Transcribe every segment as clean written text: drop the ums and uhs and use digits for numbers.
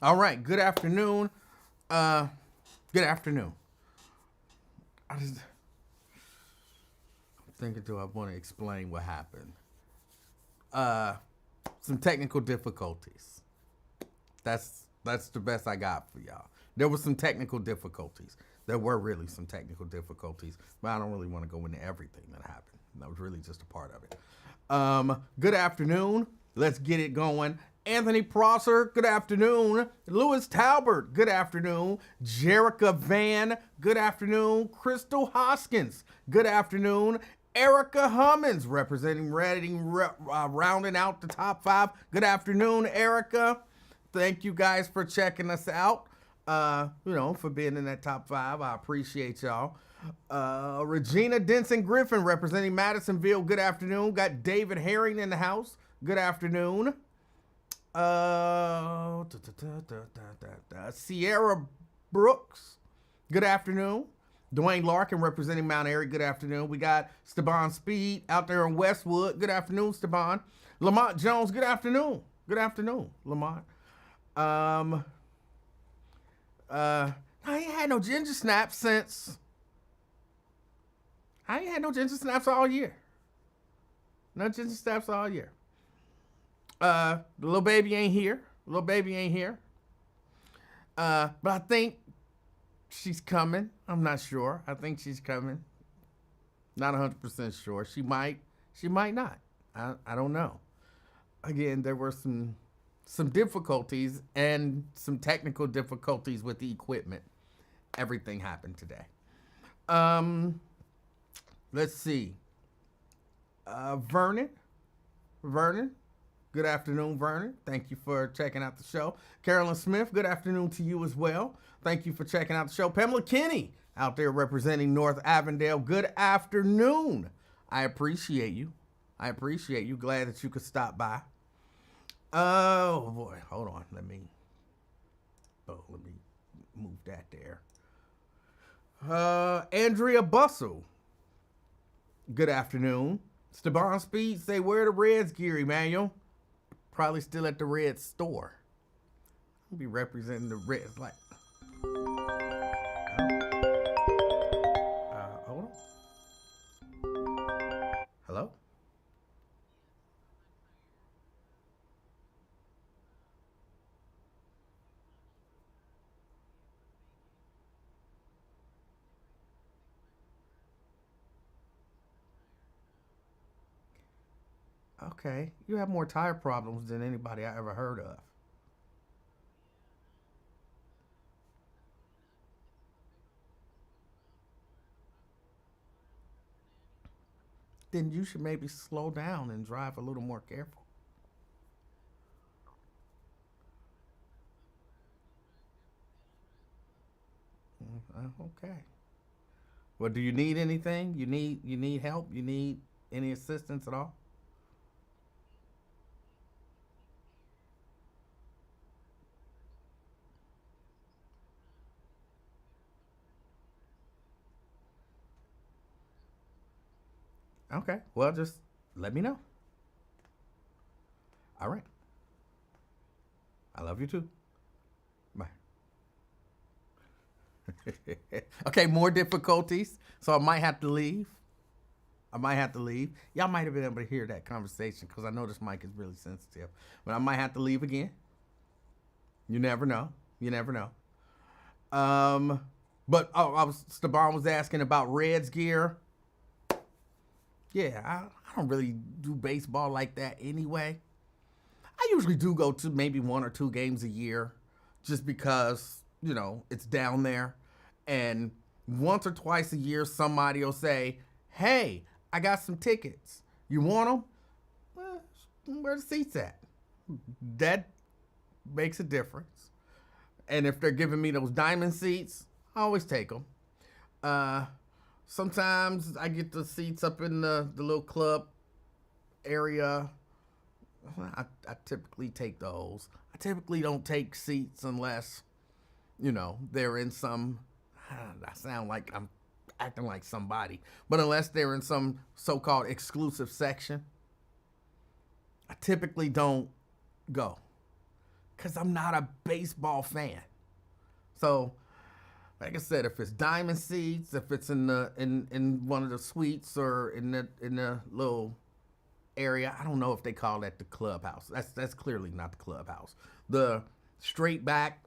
All right. Good afternoon. Good afternoon. I was thinking, do I want to explain what happened? Uh, some technical difficulties. That's the best I got for y'all. There was some technical difficulties. There were really some technical difficulties, but I don't really want to go into everything that happened. That was really just a part of it. Good afternoon. Let's get it going. Anthony Prosser, good afternoon. Lewis Talbert, good afternoon. Jerica Van, good afternoon. Crystal Hoskins, good afternoon. Erica Hummins, representing Reading, rounding out the top five. Good afternoon, Erica. Thank you guys for checking us out. For being in that top five. I appreciate y'all. Regina Denson Griffin, representing Madisonville. Good afternoon. Got David Herring in the house. Good afternoon. Sierra Brooks. Good afternoon. Dwayne Larkin, representing Mount Airy. Good afternoon. We got Steban Speed out there in Westwood. Good afternoon, Steban. Lamont Jones. Good afternoon. Good afternoon, Lamont. I ain't had no ginger snaps since. I ain't had no ginger snaps all year. No ginger snaps all year. The little baby ain't here. Little baby ain't here. But I think she's coming. I'm not sure. I think she's coming. Not 100% sure. She might. She might not. I don't know. Again, there were some difficulties and some technical difficulties with the equipment. Everything happened today. Let's see. Vernon. Good afternoon, Vernon. Thank you for checking out the show. Carolyn Smith, good afternoon to you as well. Thank you for checking out the show. Pamela Kinney, out there representing North Avondale. Good afternoon. I appreciate you. Glad that you could stop by. Oh boy, hold on. Let me move that there. Andrea Bustle. Good afternoon. Steban Speed say, where the Reds gear, Emanuel? Probably still at the Red store. I'll be representing the Reds like. Hold on. Hello? Okay, you have more tire problems than anybody I ever heard of. Then you should maybe slow down and drive a little more careful. Okay. Well, do you need anything? You need help? You need any assistance at all? Okay. Well, just let me know. All right. I love you too. Bye. Okay, more difficulties. So I might have to leave. Y'all might have been able to hear that conversation because I know this mic is really sensitive. But I might have to leave again. You never know. Um, but Steban was asking about Reds gear. Yeah, I don't really do baseball like that anyway. I usually do go to maybe one or two games a year just because, it's down there. And once or twice a year, somebody will say, hey, I got some tickets. You want them? Well, where the seats at? That makes a difference. And if they're giving me those diamond seats, I always take them. Sometimes I get the seats up in the little club area. I typically take those. I typically don't take seats unless, they're in some, I sound like I'm acting like somebody, but unless they're in some so-called exclusive section, I typically don't go. because I'm not a baseball fan. So, like I said, if it's diamond seats, if it's in one of the suites or in the little area, I don't know if they call that the clubhouse. That's clearly not the clubhouse. The straight back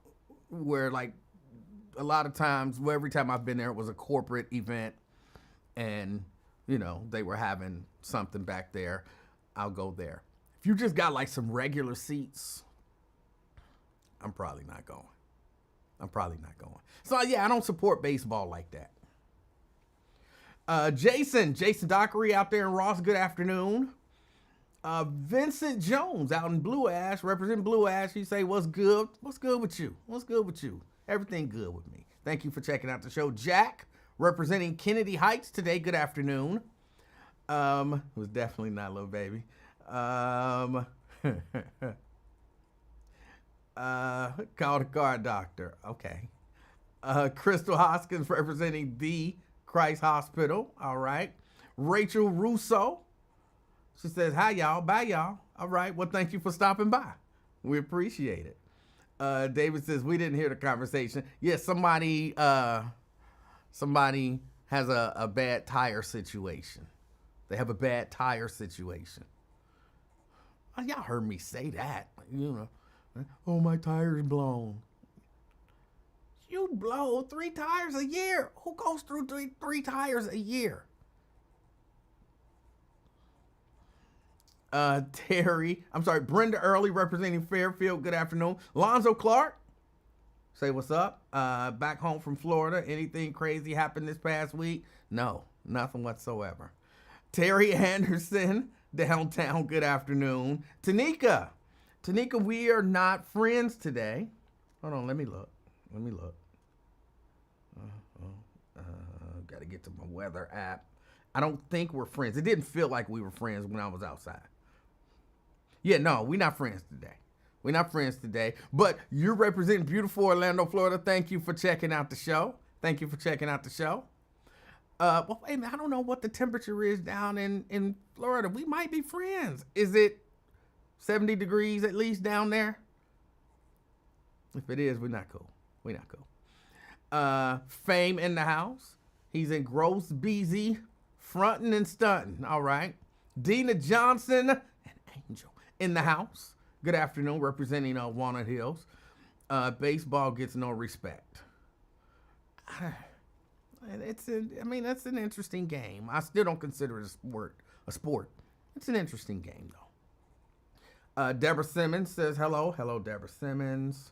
where like a lot of times, well, every time I've been there, it was a corporate event, and they were having something back there. I'll go there. If you just got like some regular seats, I'm probably not going. So yeah, I don't support baseball like that. Jason Dockery out there in Ross, good afternoon. Vincent Jones out in Blue Ash, representing Blue Ash. He say, what's good? What's good with you? Everything good with me. Thank you for checking out the show. Jack, representing Kennedy Heights today, good afternoon. It was definitely not Lil Baby. Call the car doctor. Okay. Crystal Hoskins representing the Christ Hospital. All right. Rachel Russo. She says, hi, y'all. Bye, y'all. All right. Well, thank you for stopping by. We appreciate it. David says, we didn't hear the conversation. Yes, somebody has a bad tire situation. They have a bad tire situation. Oh, y'all heard me say that. Oh, my tire's blown. You blow 3 tires a year. Who goes through three tires a year? Brenda Early representing Fairfield. Good afternoon. Lonzo Clark. Say what's up. Back home from Florida. Anything crazy happened this past week? No, nothing whatsoever. Terry Anderson, downtown. Good afternoon. Tanika, we are not friends today. Hold on, let me look. Got to get to my weather app. I don't think we're friends. It didn't feel like we were friends when I was outside. Yeah, no, we're not friends today. But you're representing beautiful Orlando, Florida. Thank you for checking out the show. Well, wait a minute. I don't know what the temperature is down in Florida. We might be friends. Is it 70 degrees at least down there? If it is, we're not cool. Fame in the house. He's in Gross BZ, fronting and stunting. All right. Dina Johnson and Angel in the house. Good afternoon, representing Walnut Hills. Baseball gets no respect. That's an interesting game. I still don't consider it a sport. It's an interesting game, though. Deborah Simmons says, hello, Deborah Simmons.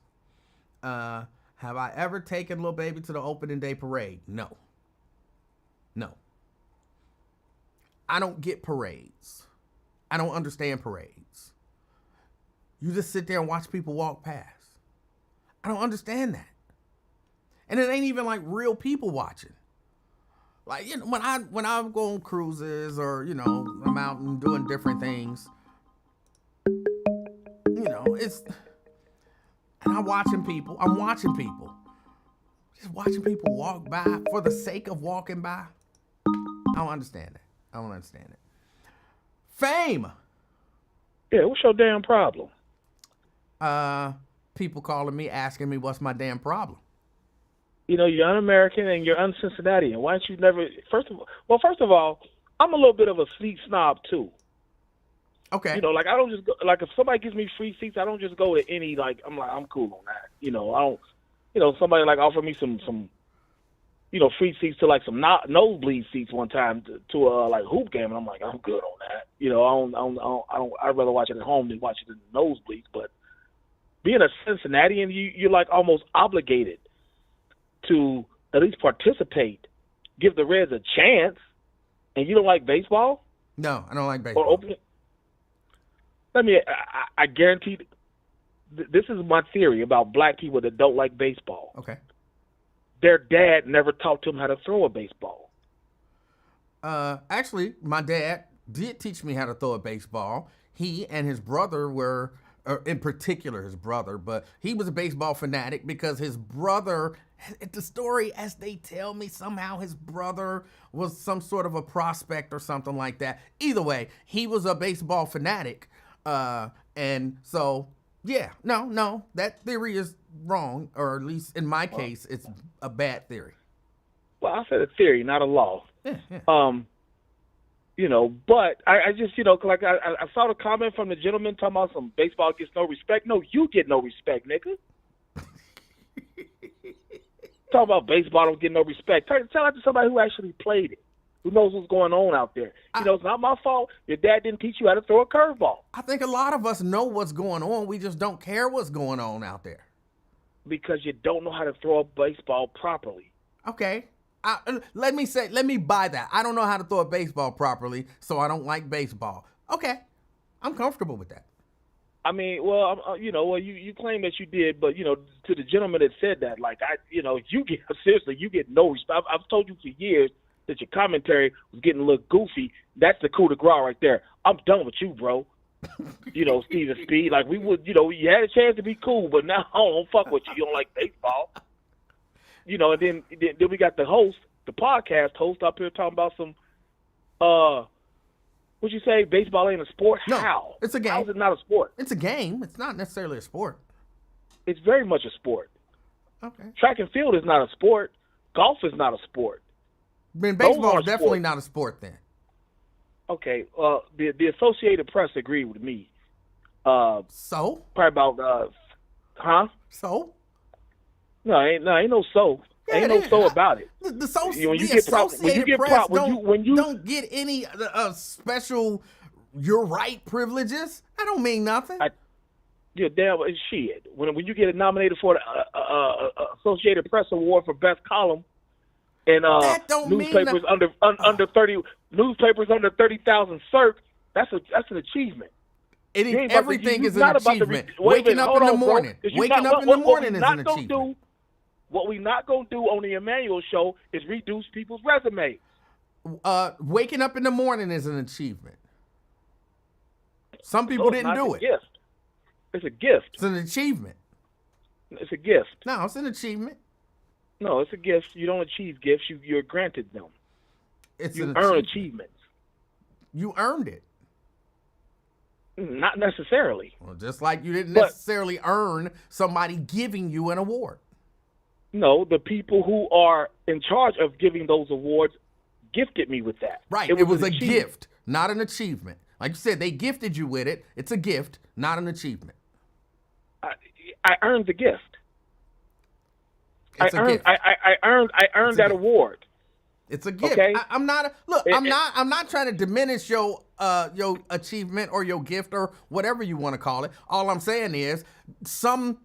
Have I ever taken Lil Baby to the opening day parade? No. I don't get parades. I don't understand parades. You just sit there and watch people walk past. I don't understand that. And it ain't even like real people watching. Like, when I go on cruises or, I'm out and doing different things, and I'm watching people. Just watching people walk by for the sake of walking by. I don't understand it. Fame. Yeah, what's your damn problem? People calling me, asking me what's my damn problem. You're un-American and you're un-Cincinnatian. Why don't you never? First of all, I'm a little bit of a seat snob too. Okay. I don't just go, if somebody gives me free seats, I don't just go to any I'm cool on that. I don't. Somebody offered me some free seats to some nosebleed seats one time to a hoop game, and I'm like, I'm good on that. I'd rather watch it at home than watch it in the nosebleeds. But being a Cincinnatian, you're almost obligated to at least participate, give the Reds a chance. And you don't like baseball? No, I don't like baseball. I guarantee. This is my theory about black people that don't like baseball. Okay. Their dad never taught them how to throw a baseball. Actually, my dad did teach me how to throw a baseball. He and his brother were, in particular his brother, but he was a baseball fanatic because his brother, the story as they tell me, somehow his brother was some sort of a prospect or something like that. Either way, he was a baseball fanatic. And so, Yeah, no, that theory is wrong, or at least in my case, it's a bad theory. Well, I said a theory, not a law. Yeah. But I just, like I saw the comment from the gentleman talking about some baseball gets no respect. No, you get no respect, nigga. Talking about baseball don't get no respect. Tell that to somebody who actually played it, who knows what's going on out there. It's not my fault. Your dad didn't teach you how to throw a curveball. I think a lot of us know what's going on. We just don't care what's going on out there. Because you don't know how to throw a baseball properly. Okay. Let me buy that. I don't know how to throw a baseball properly, so I don't like baseball. Okay. I'm comfortable with that. I mean, you claim that you did, but, to the gentleman that said that, you get no respect. I've told you for years that your commentary was getting a little goofy. That's the coup de grace right there. I'm done with you, bro. Steven Speed. Like, we would, you had a chance to be cool, but now I don't fuck with you. You don't like baseball. And then we got the host, the podcast host up here talking about some, what'd you say, baseball ain't a sport? No, How? It's a game. How is it not a sport? It's a game. It's not necessarily a sport. It's very much a sport. Okay. Track and field is not a sport. Golf is not a sport. Then baseball is definitely not a sport then. Okay. The Associated Press agreed with me. So? Probably about, So? No, ain't no so. Yeah, ain't no so about it. The Associated Press don't get any special "you're right" privileges. I don't mean nothing. You're damn shit. When you get nominated for the Associated Press Award for Best Column, and newspapers under 30,000 circ, that's an achievement. Everything is an achievement. Waking up in the morning is an achievement. What we not going to do on the Emanuel show is reduce people's resumes. Waking up in the morning is an achievement. Some people didn't do it. It's a gift. It's an achievement. It's a gift. No, it's an achievement. No, it's a gift. You don't achieve gifts. You're granted them. You earn achievements. You earned it. Not necessarily. Well, just like you didn't necessarily earn somebody giving you an award. No, the people who are in charge of giving those awards gifted me with that. Right. It was a gift, not an achievement. Like you said, they gifted you with it. It's a gift, not an achievement. I earned the gift. It's a gift. I earned that award. It's a gift. Okay? I'm not trying to diminish your achievement or your gift or whatever you want to call it. All I'm saying is some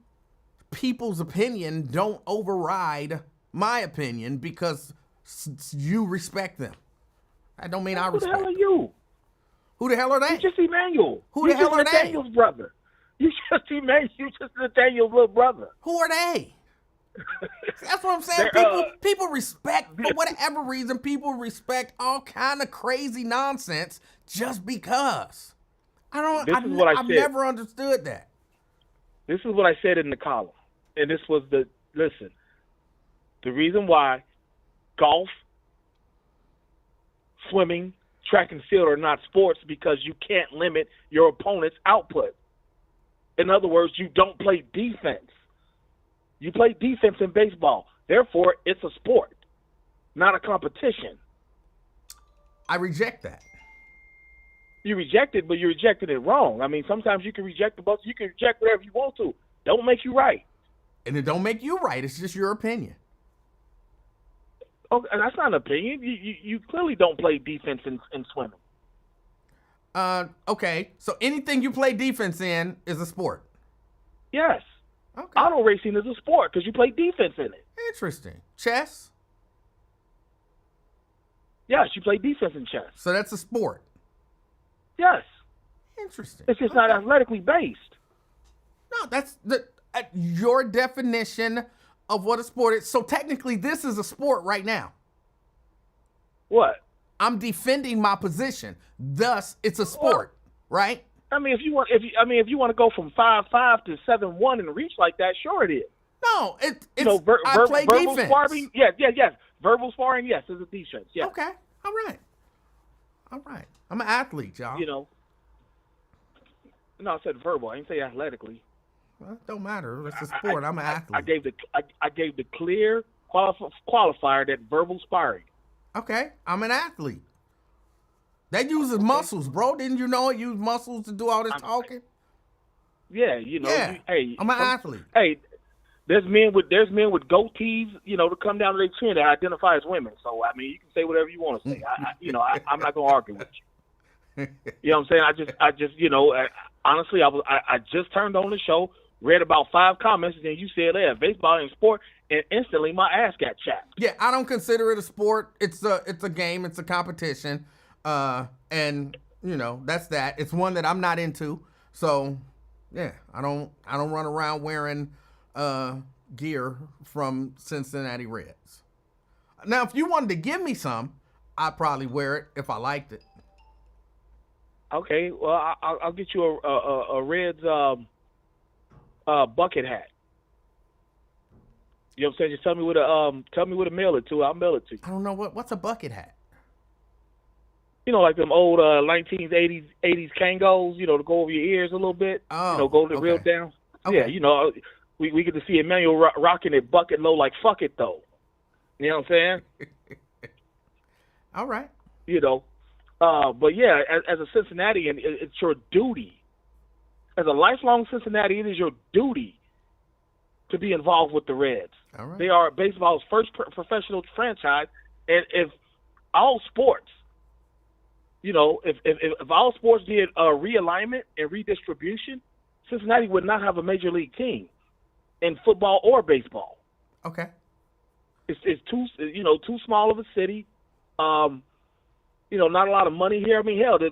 people's opinion don't override my opinion because you respect them. I don't mean I respect them. Who the hell are you? Who the hell are they? You're just Emanuel. Who the hell are they? Nathaniel's brother. You just Nathaniel's little brother. Who are they? That's what I'm saying. People respect, for whatever reason, people respect all kind of crazy nonsense just because. I've never understood that. This is what I said in the column. And this was the reason why golf, swimming, track and field are not sports because you can't limit your opponent's output. In other words, you don't play defense. You play defense in baseball. Therefore, it's a sport, not a competition. I reject that. You reject it, but you rejected it wrong. I mean, sometimes you can reject the bus. You can reject whatever you want to. Don't make you right. And it don't make you right. It's just your opinion. Oh, and that's not an opinion. You clearly don't play defense in swimming. Okay. So anything you play defense in is a sport. Yes. Okay. Auto racing is a sport because you play defense in it. Interesting. Chess? Yes, you play defense in chess. So that's a sport. Yes. Interesting. It's just not athletically based. No, that's your definition of what a sport is. So technically, this is a sport right now. What? I'm defending my position. Thus, it's a sport, right? I mean, if you want to go from 5'5" to 7'1" and reach like that, sure it is. No, it's I play verbal defense. Sparring, yes. Verbal sparring, yes, is a defense. Yes. Okay, all right. I'm an athlete, y'all. No, I said verbal. I didn't say athletically. Well, it don't matter. It's a sport. I'm an athlete. I gave the clear qualifier that verbal sparring. Okay, I'm an athlete. That uses muscles, bro. Didn't you know it used muscles to do all this talking? Yeah, you know. Yeah, I'm an athlete. Hey, there's men with goatees, you know, to come down to their chin that identify as women. So I mean, you can say whatever you want to say. I'm not gonna argue with you. You know what I'm saying? I just, you know, honestly, I just turned on the show, read about 5 comments, and then you said, "Yeah, baseball ain't sport," and instantly my ass got chapped. Yeah, I don't consider it a sport. It's a game. It's a competition, and you know that's that. It's one that I'm not into. So, yeah, I don't run around wearing gear from Cincinnati Reds. Now, if you wanted to give me some, I'd probably wear it if I liked it. Okay, well, I'll get you a Reds bucket hat. You know what I'm saying? Just tell me where to mail it to. I'll mail it to you. I don't know what's a bucket hat. You know, like them old 1980s Kangos. You know, to go over your ears a little bit. Oh, you know, go to the real down. Okay. Yeah, you know, we get to see Emanuel rocking it bucket low like fuck it though. You know what I'm saying? All right. You know, but yeah, as a Cincinnatian, it's your duty. As a lifelong Cincinnati, it is your duty to be involved with the Reds. All right. They are baseball's first professional franchise, and if all sports, you know, if all sports did realignment and redistribution, Cincinnati would not have a major league team in football or baseball. Okay. It's too small of a city. You know, not a lot of money here. I mean, hell, there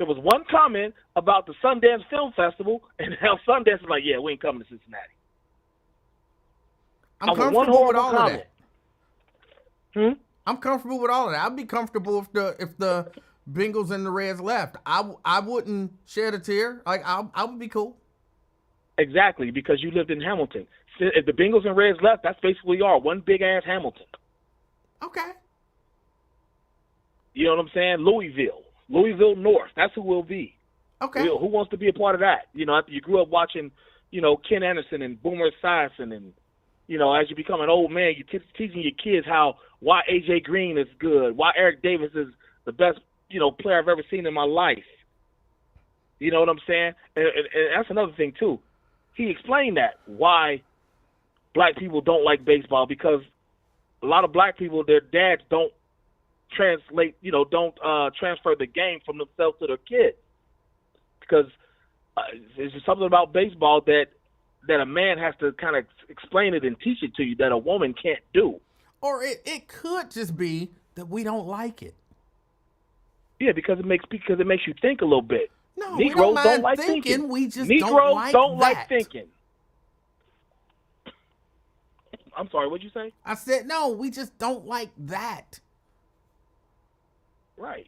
was one comment about the Sundance Film Festival, and hell, Sundance is like, yeah, we ain't coming to Cincinnati. I'm comfortable with all of that. Hmm? I'm comfortable with all of that. I'd be comfortable if the Bengals and the Reds left. I wouldn't shed a tear. Like I would be cool. Exactly, because you lived in Hamilton. If the Bengals and Reds left, that's basically all one big ass Hamilton. Okay. You know what I'm saying? Louisville North. That's who we'll be. Okay. Who wants to be a part of that? You know, after you grew up watching, you know, Ken Anderson and Boomer Esiason, and you know, as you become an old man, you're teaching your kids why AJ Green is good, why Eric Davis is the best, you know, player I've ever seen in my life. You know what I'm saying? And that's another thing too. He explained that why black people don't like baseball, because a lot of black people, their dads don't transfer the game from themselves to their kids, because there's just something about baseball that a man has to kind of explain it and teach it to you that a woman can't do. Or it could just be that we don't like it. Yeah, because it makes you think a little bit. No, Negroes we don't mind don't like thinking. We just Negroes don't like that. thinking. I'm sorry, what'd you say? I said no. We just don't like that. Right,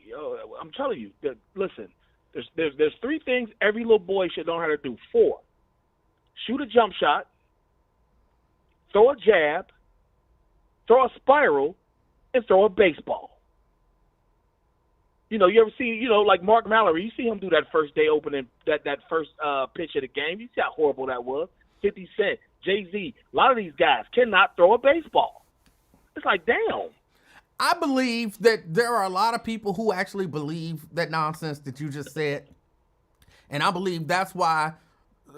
I'm telling you. Listen, there's 3 things every little boy should know how to do. 4: shoot a jump shot, throw a jab, throw a spiral, and throw a baseball. You know, you ever see, you know, like Mark Mallory, you see him do that first day opening, that first pitch of the game. You see how horrible that was. 50 Cent, Jay-Z, a lot of these guys cannot throw a baseball. It's like, damn. I believe that there are a lot of people who actually believe that nonsense that you just said. And I believe that's why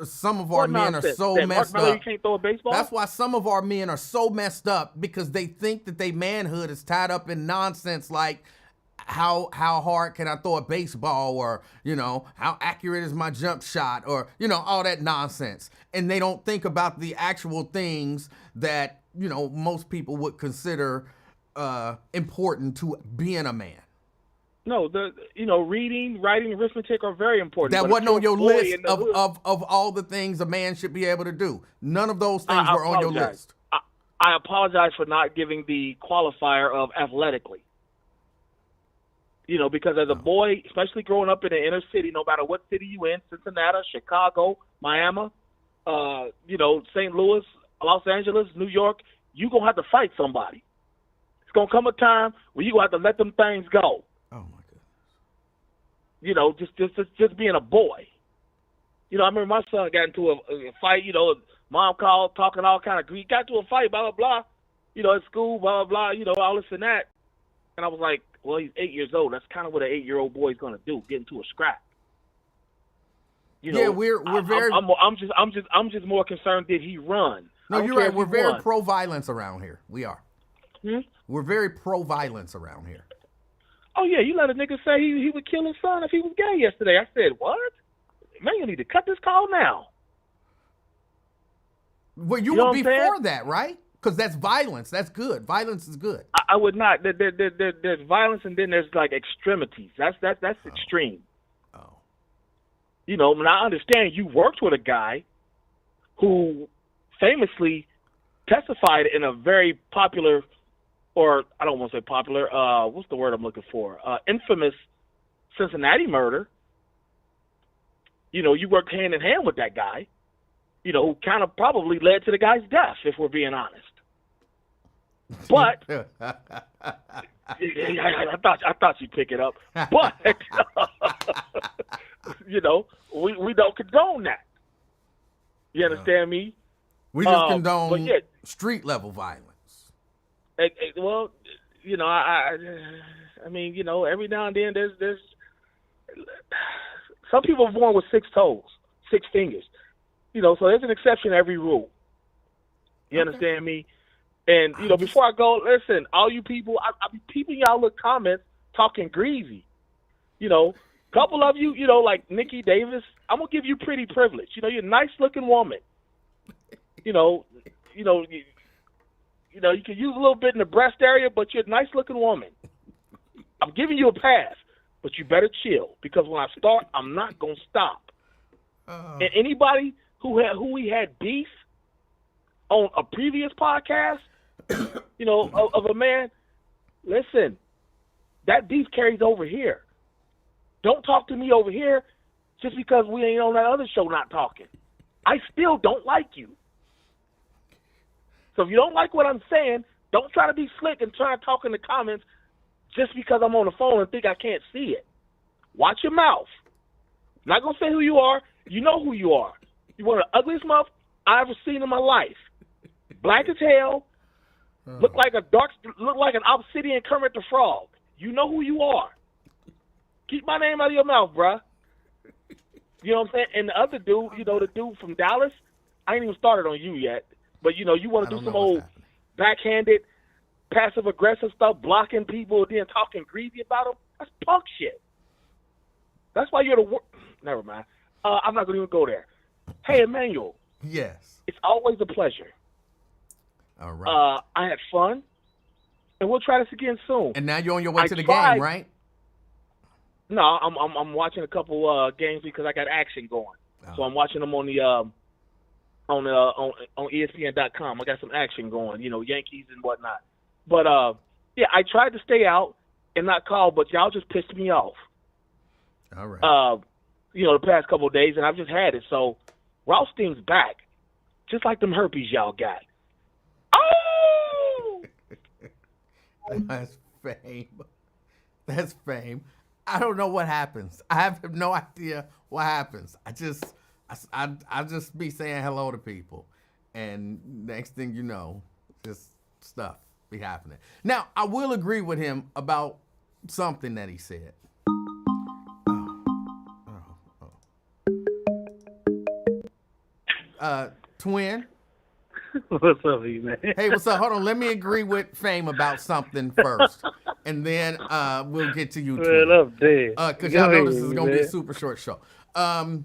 some of our men are so messed up. You can't throw a baseball? That's why some of our men are so messed up, because they think that their manhood is tied up in nonsense like how hard can I throw a baseball, or, you know, how accurate is my jump shot, or, you know, all that nonsense. And they don't think about the actual things that, you know, most people would consider important to being a man. No, reading, writing, arithmetic are very important. That wasn't on your list of all the things a man should be able to do. None of those things were on your list. I apologize for not giving the qualifier of athletically. You know, because as a boy, especially growing up in the inner city, no matter what city you in, Cincinnati, Chicago, Miami, you know, St. Louis, Los Angeles, New York, you're going to have to fight somebody. It's going to come a time where you're going to have to let them things go. Oh, my goodness. You know, just being a boy. You know, I remember my son got into a fight. You know, mom called, talking all kind of grief. Got into a fight, blah blah blah. You know, at school, blah blah blah. You know, all this and that. And I was like, well, he's 8 years old. That's kind of what an 8-year-old boy is gonna do, get into a scrap. You know, Yeah, we're very. I'm just more concerned. Did he run? No, you're right. We're very pro-violence around here. We are. We're very pro-violence around here. Oh yeah, you let a nigga say he would kill his son if he was gay yesterday. I said, what? Man, you need to cut this call now. Well, you would be for that, right? Because that's violence. That's good. Violence is good. I would not. There's violence, and then there's like extremities. That's extreme. Oh. You know, and I understand you worked with a guy who famously testified in a very popular, or I don't want to say popular, what's the word I'm looking for? Infamous Cincinnati murder. You know, you worked hand in hand with that guy, you know, who kind of probably led to the guy's death, if we're being honest. But I thought you'd pick it up. But you know, we don't condone that. You understand me? We just condone street level violence. Well, you know, I mean, you know, every now and then there's some people are born with 6 toes, 6 fingers. You know, so there's an exception to every rule. You understand me? And, you know, before I go, listen, all you people, I be peeping y'all little comments talking greasy. You know, couple of you, you know, like Nikki Davis, I'm going to give you pretty privilege. You know, you're a nice-looking woman. You can use a little bit in the breast area, but you're a nice-looking woman. I'm giving you a pass, but you better chill, because when I start, I'm not going to stop. And anybody who we had beef on a previous podcast, you know, of a man, listen, that beef carries over here. Don't talk to me over here just because we ain't on that other show not talking. I still don't like you. So if you don't like what I'm saying, don't try to be slick and try to talk in the comments just because I'm on the phone and think I can't see it. Watch your mouth. I'm not going to say who you are. You know who you are. You one of the ugliest mouth I ever seen in my life. Black as hell. Look like an obsidian Kermit the Frog. You know who you are. Keep my name out of your mouth, bruh. You know what I'm saying? And the other dude, you know, the dude from Dallas, I ain't even started on you yet. But, you know, you want to do some old backhanded, passive-aggressive stuff, blocking people and then talking greasy about them? That's punk shit. That's why you're the worst. Never mind. I'm not going to even go there. Hey, Emanuel. Yes. It's always a pleasure. All right. I had fun, and we'll try this again soon. And now you're on your way to the game, right? No, I'm watching a couple games because I got action going. So I'm watching them on the on ESPN.com. I got some action going, you know, Yankees and whatnot. But yeah, I tried to stay out and not call, but y'all just pissed me off. All right. You know, the past couple of days, and I've just had it. So Rothstein's back, just like them herpes y'all got. Oh! That's fame. That's fame. I don't know what happens. I have no idea what happens. I just be saying hello to people, and next thing you know, just stuff be happening. Now, I will agree with him about something that he said. Twin. What's up, you man? Hey, what's up? Hold on. Let me agree with Fame about something first, and then we'll get to you, Twin. Well, I'm dead. Because y'all know this is going to be a super short show. I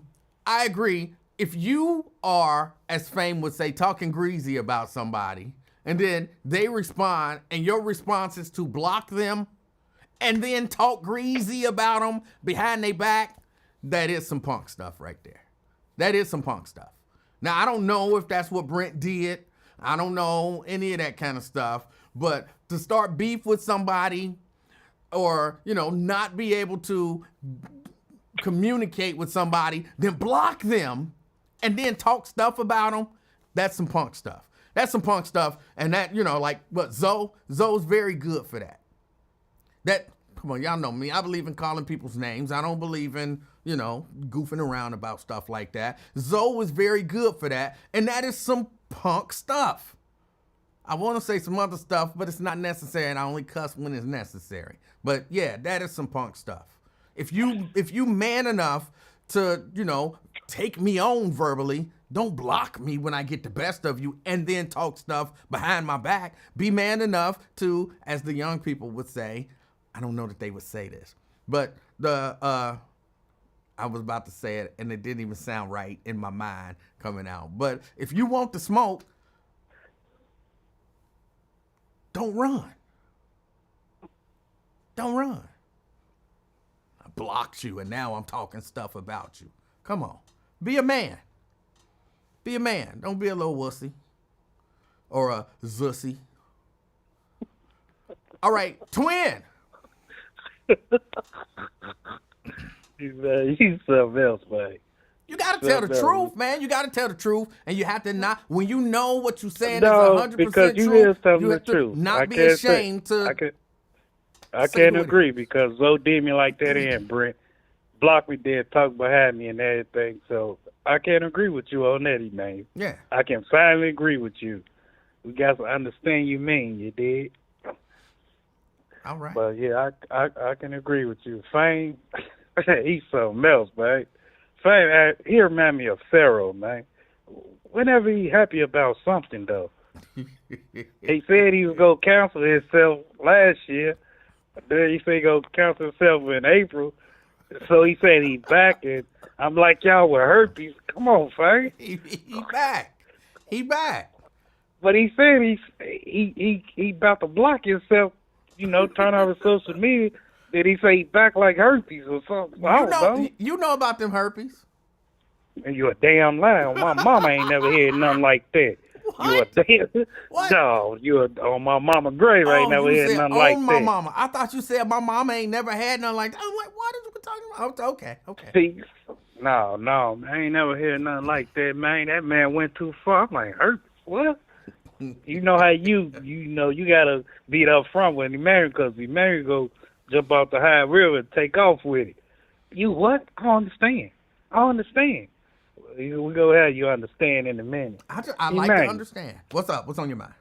agree. If you are, as Fame would say, talking greasy about somebody, and then they respond, and your response is to block them, and then talk greasy about them behind their back, that is some punk stuff right there. That is some punk stuff. Now, I don't know if that's what Brent did. I don't know any of that kind of stuff. But to start beef with somebody or, you know, not be able to communicate with somebody, then block them and then talk stuff about them, that's some punk stuff. That's some punk stuff. And that, you know, like what Zoe's very good for that. Come on, y'all know me. I believe in calling people's names. I don't believe in goofing around about stuff like that. Zoe was very good for that, and that is some punk stuff. I want to say some other stuff, but it's not necessary, and I only cuss when it's necessary. But yeah, that is some punk stuff. If you man enough to, take me on verbally, don't block me when I get the best of you and then talk stuff behind my back. Be man enough to, as the young people would say, I don't know that they would say this, but I was about to say it and it didn't even sound right in my mind coming out. But if you want the smoke, don't run. Don't run. I blocked you and now I'm talking stuff about you. Come on. Be a man. Be a man. Don't be a little wussy or a zussy. All right, twin. He's something else, man. You got to tell the truth, man. You got to tell the truth, and you have to not, when you know what you're saying No, is 100% because you true, is telling you the have to truth. not be ashamed to. I say can't what it agree because Zoe did me like that and Brent blocked me dead, talk behind me and everything. So I can't agree with you on that, man. Yeah. I can finally agree with you. We got to understand you mean, you did. All right. But yeah, I can agree with you. Fame, he's something else, man. Fame, he remind me of Pharaoh, man. Whenever he happy about something, though. He said he was going to cancel himself last year. Then he said he going to cancel himself in April. So he said he back, and I'm like, y'all with herpes. Come on, Fame. He back. He back. But he said he about to block himself, turn off his social media. Did he say he back like herpes or something? I don't know. You know about them herpes. And you a damn lie. My mama ain't never had nothing like that. What? You a damn What? dog. On my mama grave. I ain't never you had said, nothing like my that. mama. I thought you said my mama ain't never had nothing like that. I'm like, what are you talking about? Okay. See, no, I ain't never had nothing like that, man. That man went too far. I'm like, herpes? What? You know how you gotta be up front when he married, because he married go jump off the high river and take off with it. You what? I don't understand. We gonna have you understand in a minute. I like to understand. What's up? What's on your mind?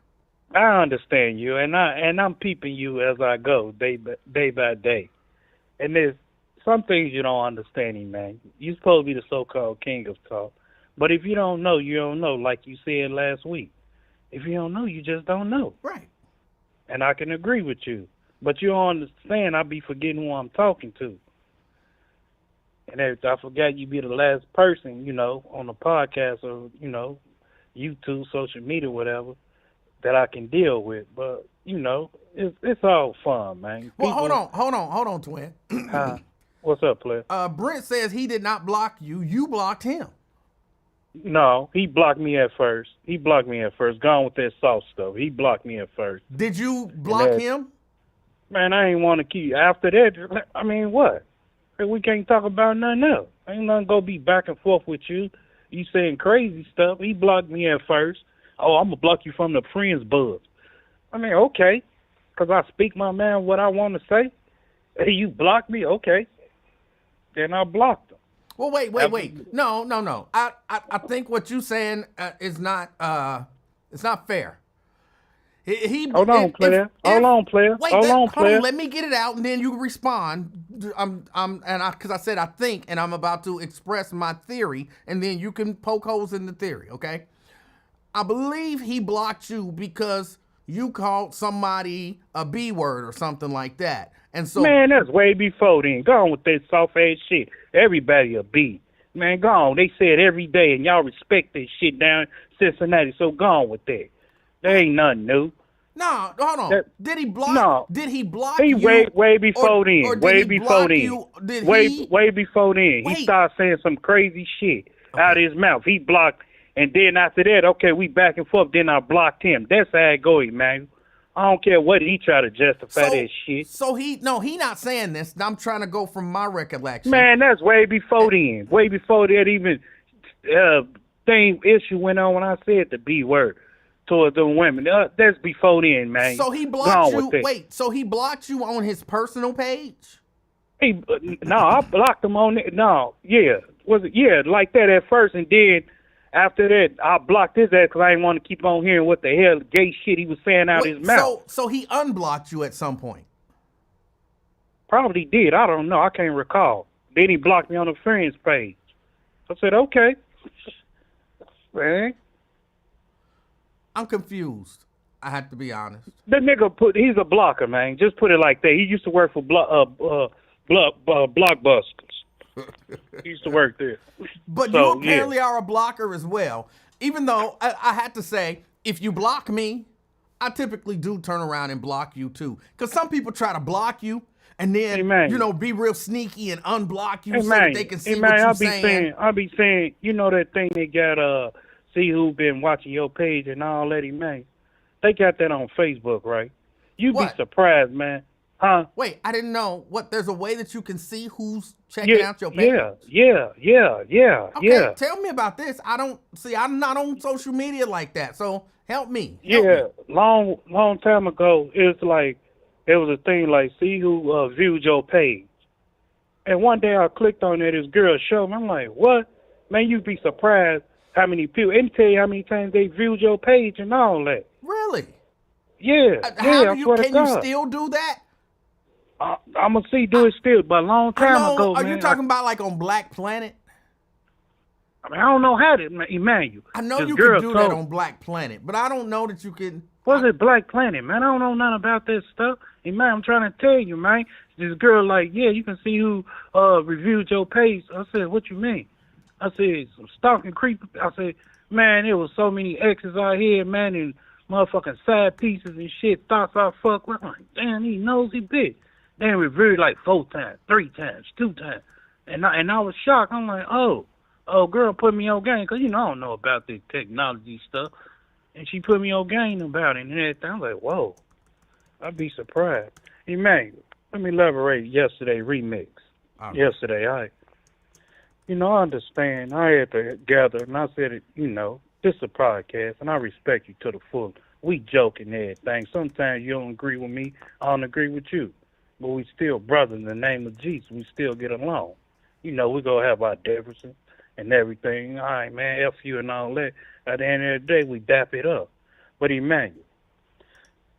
I understand you, and I'm peeping you as I go day by day. And there's some things you don't understand, man. You're supposed to be the so-called king of talk, but if you don't know, you don't know. Like you said last week, if you don't know, you just don't know. Right. And I can agree with you, but you don't understand. I be forgetting who I'm talking to. And I forgot you be the last person, on the podcast or, YouTube, social media, whatever, that I can deal with. But, it's all fun, man. Well, hold on, twin. What's up, player? Brent says he did not block you. You blocked him. No, he blocked me at first. Gone with that soft stuff. He blocked me at first. Did you block him? Man, I ain't want to keep. After that, I mean, what? We can't talk about nothing else. Ain't nothing gonna be back and forth with you. You saying crazy stuff. He blocked me at first. Oh, I'm gonna block you from the friends buzz. I mean, okay, because I speak my man what I want to say. Hey, you blocked me, okay? Then I blocked him. Well, wait. No. I think what you saying is not it's not fair. Hold on, player. Hold on, player. Let me get it out, and then you respond. Because I said I think, and I'm about to express my theory, and then you can poke holes in the theory. Okay? I believe he blocked you because you called somebody a B word or something like that, and so man, that's way before then. Go on with that soft ass shit. Everybody a B. Man, go on. They say it every day, and y'all respect that shit down in Cincinnati. So go on with that. There ain't nothing new. No, hold on. Did he block? No. Did he block he you? Way before then. Or Way before then. Way before then. Wait. He started saying some crazy shit out of his mouth. He blocked, and then after that, okay, we back and forth. Then I blocked him. That's how it goes, man. I don't care what he try to justify that shit. So he not saying this. I'm trying to go from my recollection. Man, that's way before then. Way before that even issue went on when I said the B word towards the women. That's before then, man. So he blocked you. Wait, so he blocked you on his personal page? No, I blocked him on it. No, yeah, was it? Yeah, like that at first, and then after that, I blocked his ass because I didn't want to keep on hearing what the hell gay shit he was saying out his Wait, mouth. so he unblocked you at some point. Probably did. I don't know. I can't recall. Then he blocked me on the friends page. I said, okay, man. I'm confused. I have to be honest. The nigga he's a blocker, man. Just put it like that. He used to work for Blockbusters. He used to work there. But So, you apparently are a blocker as well. Even though I had to say, if you block me, I typically do turn around and block you too. Because some people try to block you and then, be real sneaky and unblock you so that they can see what you're saying. I'll be saying, you know that thing they got, see who been watching your page and all that, man. They got that on Facebook, right? You'd be surprised, man. Huh? Wait, I didn't know. What? There's a way that you can see who's checking out your page? Yeah. Tell me about this. I'm not on social media like that. So help me. Long time ago, it was a thing like see who viewed your page. And one day I clicked on it, this girl showed me. I'm like, what? Man, you'd be surprised how many people, and tell you how many times they viewed your page and all that. Really? Yeah. Can you still do that? I'm going to do it still, but a long time ago, man. Are you talking about like on Black Planet? I mean, I don't know how to, Emanuel. I know you can do that on Black Planet, but I don't know that you can. What's it, Black Planet, man? I don't know nothing about that stuff. And man, I'm trying to tell you, man. This girl, you can see who reviewed your page. I said, what you mean? I said, some stalking creep. I said, man, there was so many exes out here, man, and motherfucking side pieces and shit, thoughts I fuck with. I'm like, damn, he nosy bitch. Then reviewed like 4 times, 3 times, 2 times. And I was shocked. I'm like, oh, girl put me on game, because, I don't know about this technology stuff. And she put me on game about it and everything. I'm like, whoa, I'd be surprised. Hey, man, let me elaborate yesterday remix. Right. Yesterday, I understand. I had to gather, and I said, this is a podcast, and I respect you to the full. We joke and everything. Sometimes you don't agree with me. I don't agree with you. But we still brothers in the name of Jesus. We still get along. We're going to have our differences and everything. All right, man, F you and all that. At the end of the day, we dap it up. But Emanuel,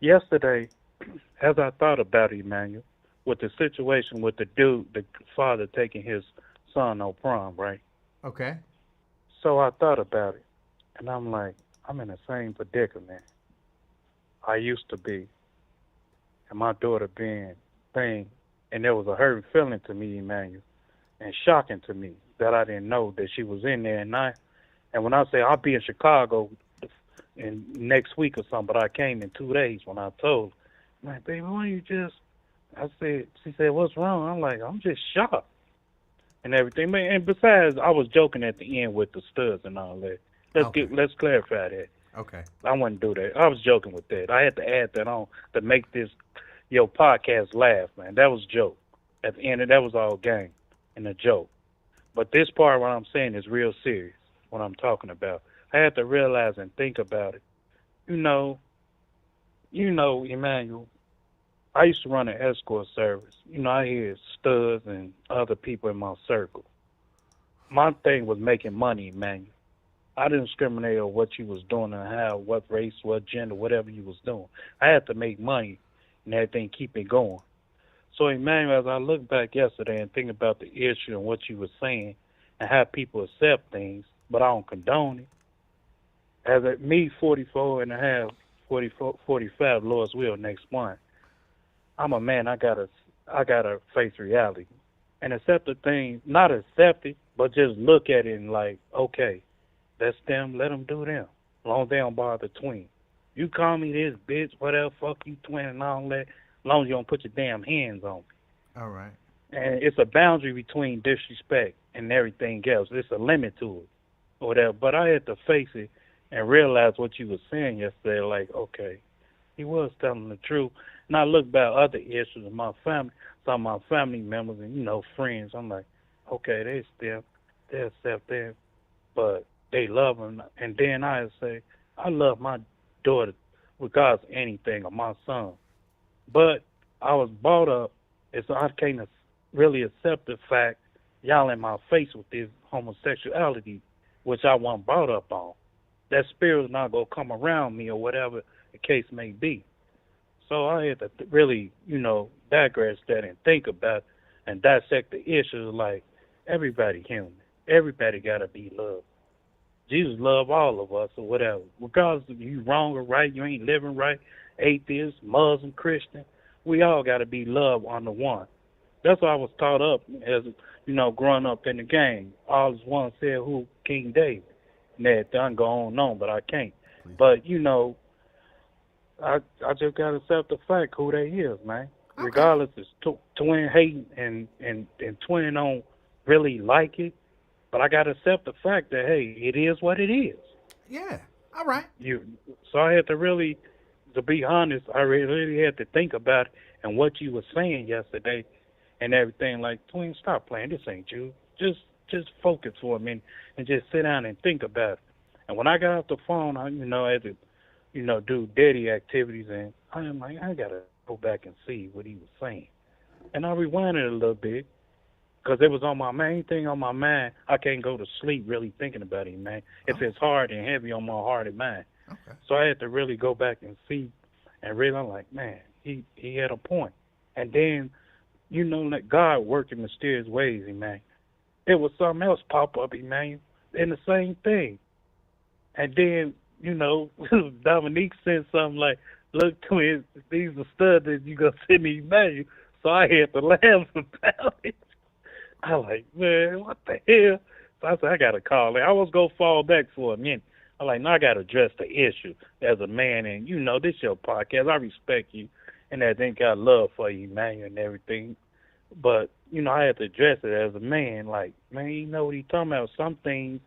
yesterday, as I thought about it, Emanuel, with the situation with the father taking his son on prom, right? Okay. So I thought about it, and I'm like, I'm in the same predicament I used to be, and my daughter being thing, and there was a hurting feeling to me, Emanuel, and shocking to me that I didn't know that she was in there. And when I say I'll be in Chicago in next week or something, but I came in 2 days when I told her, I'm like, baby, why you just, she said, what's wrong? I'm like, I'm just shocked and everything. And besides, I was joking at the end with the studs and all that. Let's clarify that. Okay. I wouldn't do that. I was joking with that. I had to add that on to make this podcast laugh, man. That was a joke. At the end, that was all game and a joke. But this part, what I'm saying, is real serious, what I'm talking about. I had to realize and think about it. Emanuel, I used to run an escort service. I hear studs and other people in my circle. My thing was making money, Emanuel. I didn't discriminate on what you was doing and how, what race, what gender, whatever you was doing. I had to make money and everything, keep it going. So, Emmanuel, as I look back yesterday and think about the issue and what you were saying and how people accept things, but I don't condone it. As at me, 44 and a half, 45, Lord's will, next month, I'm a man. I gotta face reality and accept the thing. Not accept it, but just look at it and like, okay, that's them. Let them do them. As long as they don't bother the twin. You call me this bitch, whatever, fuck you, twin, and all that. As long as you don't put your damn hands on me. All right. And it's a boundary between disrespect and everything else. There's a limit to it, or whatever. But I had to face it and realize what you were saying yesterday. Like, okay, he was telling the truth. And I look back at other issues in my family, some of my family members and, friends. I'm like, okay, they accept them, but they love them. And then I say, I love my daughter regardless of anything, or my son. But I was brought up, I can't really accept the fact y'all in my face with this homosexuality, which I wasn't brought up on. That spirit's not going to come around me or whatever the case may be. So I had to really, digress that and think about and dissect the issue like everybody human. Everybody got to be loved. Jesus loved all of us or whatever. Regardless if you wrong or right, you ain't living right, atheist, Muslim, Christian, we all got to be loved on the one. That's what I was taught up as, growing up in the game. All is one said who? King David. And that done go on, but I can't. But, I just got to accept the fact who they is, man. Okay. Regardless, it's twin hating and twin don't really like it. But I got to accept the fact that, hey, it is what it is. Yeah. All right. So I had to really, to be honest, I really had to think about it and what you were saying yesterday and everything. Like, twin, stop playing. This ain't you. Just focus for a minute and just sit down and think about it. And when I got off the phone, I had to, do daddy activities, and I'm like, I got to go back and see what he was saying. And I rewinded a little bit because it was on my main thing on my mind. I can't go to sleep really thinking about him, man. If it's hard and heavy on my heart and mind. Okay. So I had to really go back and see and realize, like, man, he had a point. And then, that God worked in mysterious ways, man. It was something else pop up, man, and the same thing. And then, Dominique said something like, look, twins, these are studs that you going to send me, man. So I had to laugh about it. I like, man, what the hell? So I said, I got to call it. I was going to fall back for a minute. I'm like, no, I got to address the issue as a man. And, this your podcast. I respect you. And I think I love for you, man, and everything. But, I had to address it as a man. Like, man, you know what he's talking about. Some things,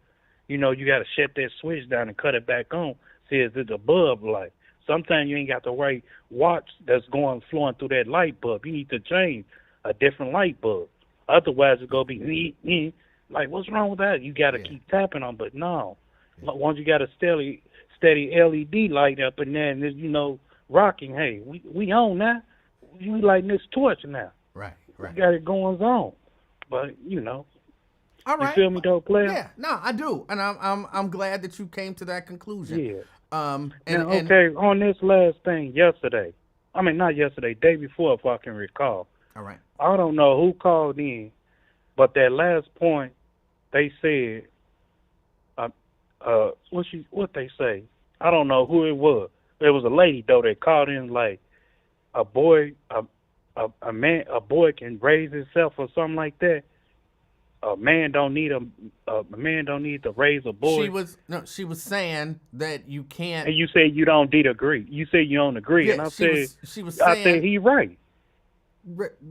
you got to shut that switch down and cut it back on. See, it's a bulb light. Sometimes you ain't got to worry watch that's flowing through that light bulb. You need to change a different light bulb. Otherwise, it's going to be, like, what's wrong with that? You got to keep tapping on. But no, once you got a steady LED light up in there and, rocking, hey, we on now. We lighting this torch now. Right. We got it going on. But, All right. You feel me, though, player? Yeah, no, I do. And I'm glad that you came to that conclusion. Yeah. And on this last thing not yesterday, day before, if I can recall. All right. I don't know who called in, but that last point, they said, what they say? I don't know who it was. There was a lady though that called in like a boy can raise himself or something like that. A man don't need to raise a boy. She was saying that you can't. And you say you don't agree. You say you don't agree, yeah, and I said I said he right.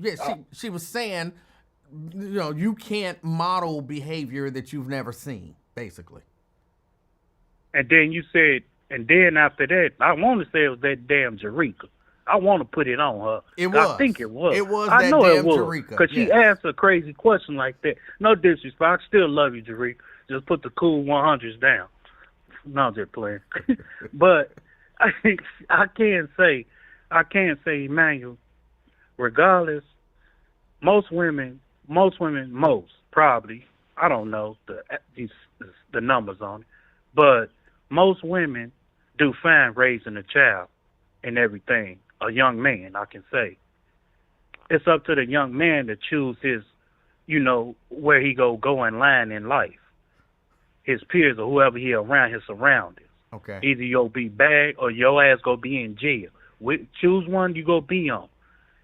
Yeah, she was saying, you can't model behavior that you've never seen, basically. And then you said, and then after that, I want to say it was that damn Jerika. I want to put it on her. It was. I think it was. It was I that know damn it was, Jerika. because she asked a crazy question like that. No disrespect. I still love you, Jerika. Just put the cool 100s down. No, I'm just playing. But I can't say, Emanuel, regardless, most women, probably, I don't know the numbers on it, but most women do fine raising a child and everything, a young man, I can say. It's up to the young man to choose his, where he go in line in life. His peers or whoever he around, his surroundings. Okay. Either you'll be bad or your ass go be in jail. Choose one you go be on.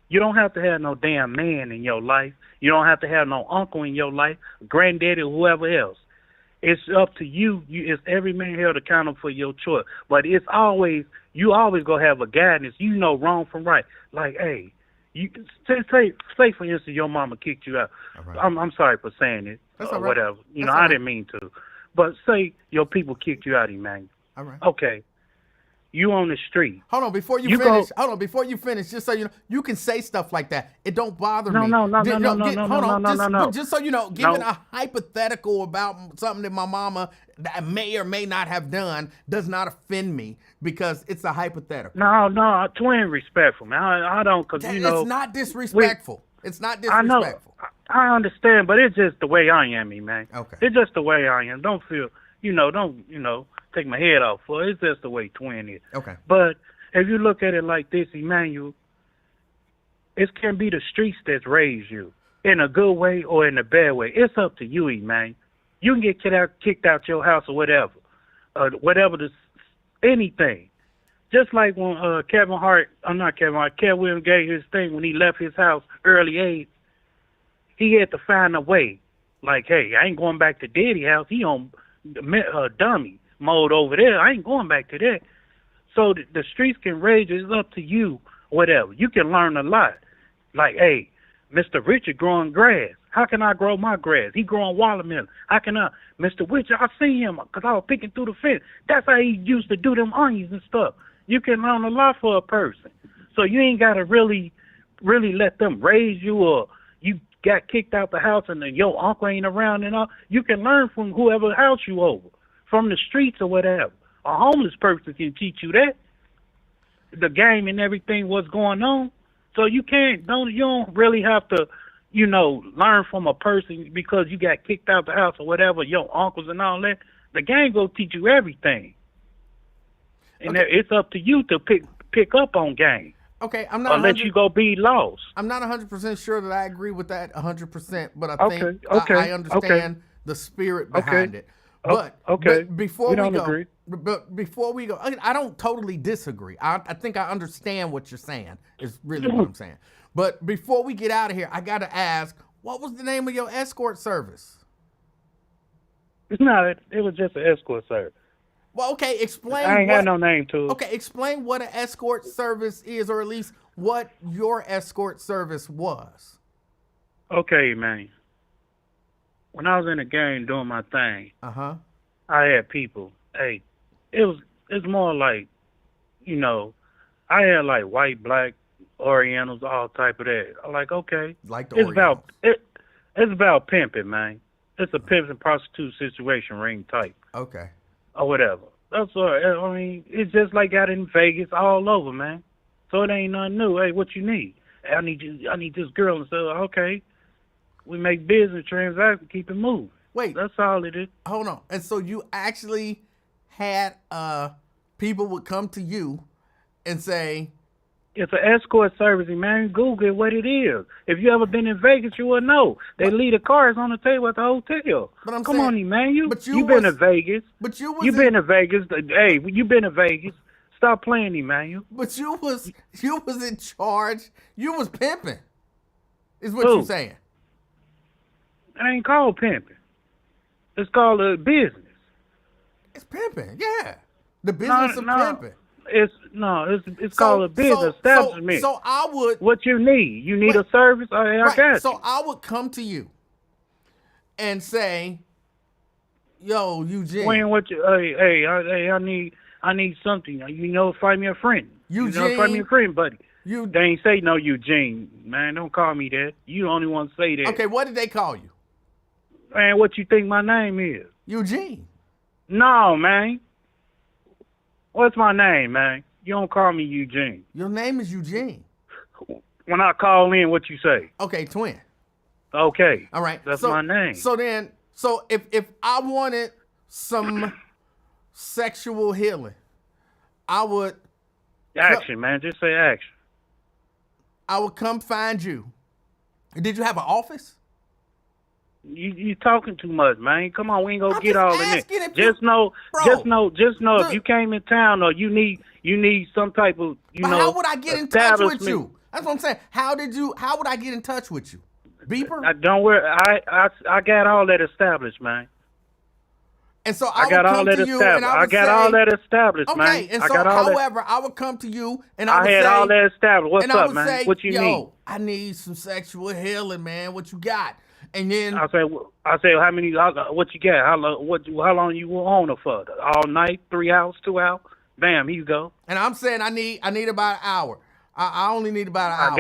You don't have to have no damn man in your life. You don't have to have no uncle in your life, granddaddy or whoever else. It's up to you. It's every man held accountable for your choice. But you always gonna have a guidance. You know wrong from right. Like, hey, you say for instance, your mama kicked you out. Right. I'm sorry for saying it. That's all right. Whatever. That's I didn't mean to. But say your people kicked you out, Emanuel. All right. Okay. You on the street. Hold on, before you finish, just so you know, you can say stuff like that. It don't bother me. No. Just so you know, giving a hypothetical about something that my mama that may or may not have done does not offend me because it's a hypothetical. No, twin respectful, man. I don't, because it's not disrespectful. It's not disrespectful. I understand, but it's just the way I am, man. Okay. It's just the way I am. Don't feel, don't, take my head off for it. It's just the way twin is. Okay. But if you look at it like this, Emmanuel, it can be the streets that raise you in a good way or in a bad way. It's up to you, man. You can get kicked out your house or whatever, anything. Just like when Cat Williams gave his thing when he left his house early age, he had to find a way. Like, hey, I ain't going back to Daddy's house. He on dummy mode over there. I ain't going back to that. So the streets can rage. It's up to you, whatever. You can learn a lot. Like, hey, Mr. Richard growing grass. How can I grow my grass? He growing watermelon. How can I? Mr. Richard, I see him because I was picking through the fence. That's how he used to do them onions and stuff. You can learn a lot for a person. So you ain't got to really let them raise you, or you got kicked out the house and then your uncle ain't around and all. You can learn from whoever house you over, from the streets or whatever. A homeless person can teach you that, the game and everything, what's going on. So you don't really have to, learn from a person because you got kicked out the house or whatever, your uncles and all that. The game will teach you everything. And it's up to you to pick up on game. Okay, I'm not. Or let you go be lost. I'm not 100% sure that I agree with that 100%, but I think I understand the spirit behind it. But before we go, I don't totally disagree. I think I understand what you're saying. Is really what I'm saying. But before we get out of here, I got to ask, what was the name of your escort service? It's not. It was just an escort service. Well, okay, explain. I ain't got no name to it. Okay, explain what an escort service is, or at least what your escort service was. Okay, man. When I was in the game doing my thing, I had people. Hey, it's more like, I had like white, black, Orientals, all type of that. I'm like, okay, like the Orientals. It's about pimping, man. It's a pimp and prostitute situation, ring type. Okay. Or whatever. That's all. I mean, it's just like out in Vegas, all over, man. So it ain't nothing new. Hey, what you need? I need this girl. And so, okay, we make business transactions, keep it moving. Wait, that's all it is. Hold on. And so you actually had people would come to you and say, it's an escort service, man. Google it, what it is. If you ever been in Vegas, you will know. They leave the cars on the table at the hotel. But Come on, man. You been to Vegas. But you been to Vegas. Hey, you been to Vegas. Stop playing, Emmanuel. But you was in charge. You was pimping. Is what you're saying. It ain't called pimping. It's called a business. It's pimping, yeah. The business of pimping. It's called a business establishment. So I would. What you need? You need a service? I got you. So I would come to you and say, "Yo, Eugene. I need something. Find me a friend. Eugene, find me a friend, buddy. You. They ain't say no, Eugene. Man, don't call me that. You the only one say that. Okay, what did they call you? Man, what you think my name is? Eugene. No, man. What's my name, man? You don't call me Eugene. Your name is Eugene. When I call in, what you say? Okay, twin. Okay. All right. That's my name. So if I wanted some sexual healing, I would action, man. Just say action. I would come find you. Did you have an office? You talking too much, man. Come on, we ain't gonna get all in there. Just know, if you came in town or you need some type of how would I get in touch with you? That's what I'm saying. How would I get in touch with you? Beeper? Don't worry, I got all that established, man. And so I got all that established. I got all that established, man. Okay, and so however, I would come to you and I would say, all that established. What's up, man? What you need? I need some sexual healing, man. What you got? And then I say, how many? What you got? How long you on it for? All night? 3 hours? 2 hours? Bam, here you go. And I'm saying I need about an hour. I only need about an hour. I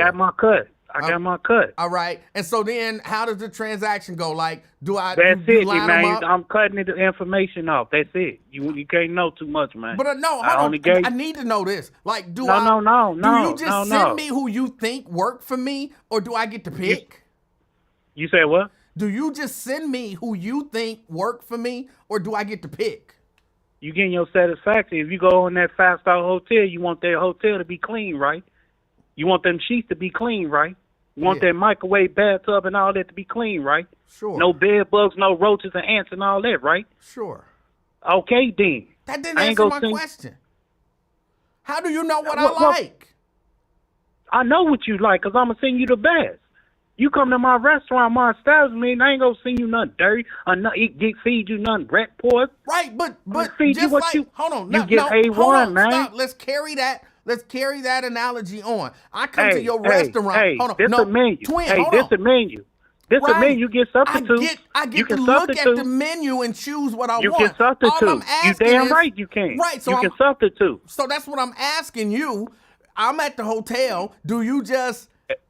got my cut. All right. And so then, how does the transaction go? Like, That's it, man. I'm cutting the information off. That's it. You can't know too much, man. But no, I need to know this. Like, do you just send me who you think work for me, or do I get to pick? You say what? Do you just send me who you think work for me, or do I get to pick? You getting your satisfaction. If you go in that 5-star hotel, you want that hotel to be clean, right? You want them sheets to be clean, right? You want that microwave, bathtub, and all that to be clean, right? Sure. No bed bugs, no roaches and ants and all that, right? Sure. Okay, then. That didn't answer my question. How do you know what I like? I know what you like because I'm going to send you the best. You come to my restaurant, my establishment, I ain't going to send you nothing dirty or feed you nothing rat poor. Right, but feed just you what like, you, hold on. You get A1, hold on, man. Stop. Let's carry that analogy on. I come to your restaurant. Hey, hold on. this a menu. Twin, hey, hold this on. A menu. This a menu. You get substitute. I get you to can look substitute. at the menu and choose what I you want. You can substitute. All I'm asking you damn is, right you can. Right, so you can substitute. So that's what I'm asking you. I'm at the hotel. Do you just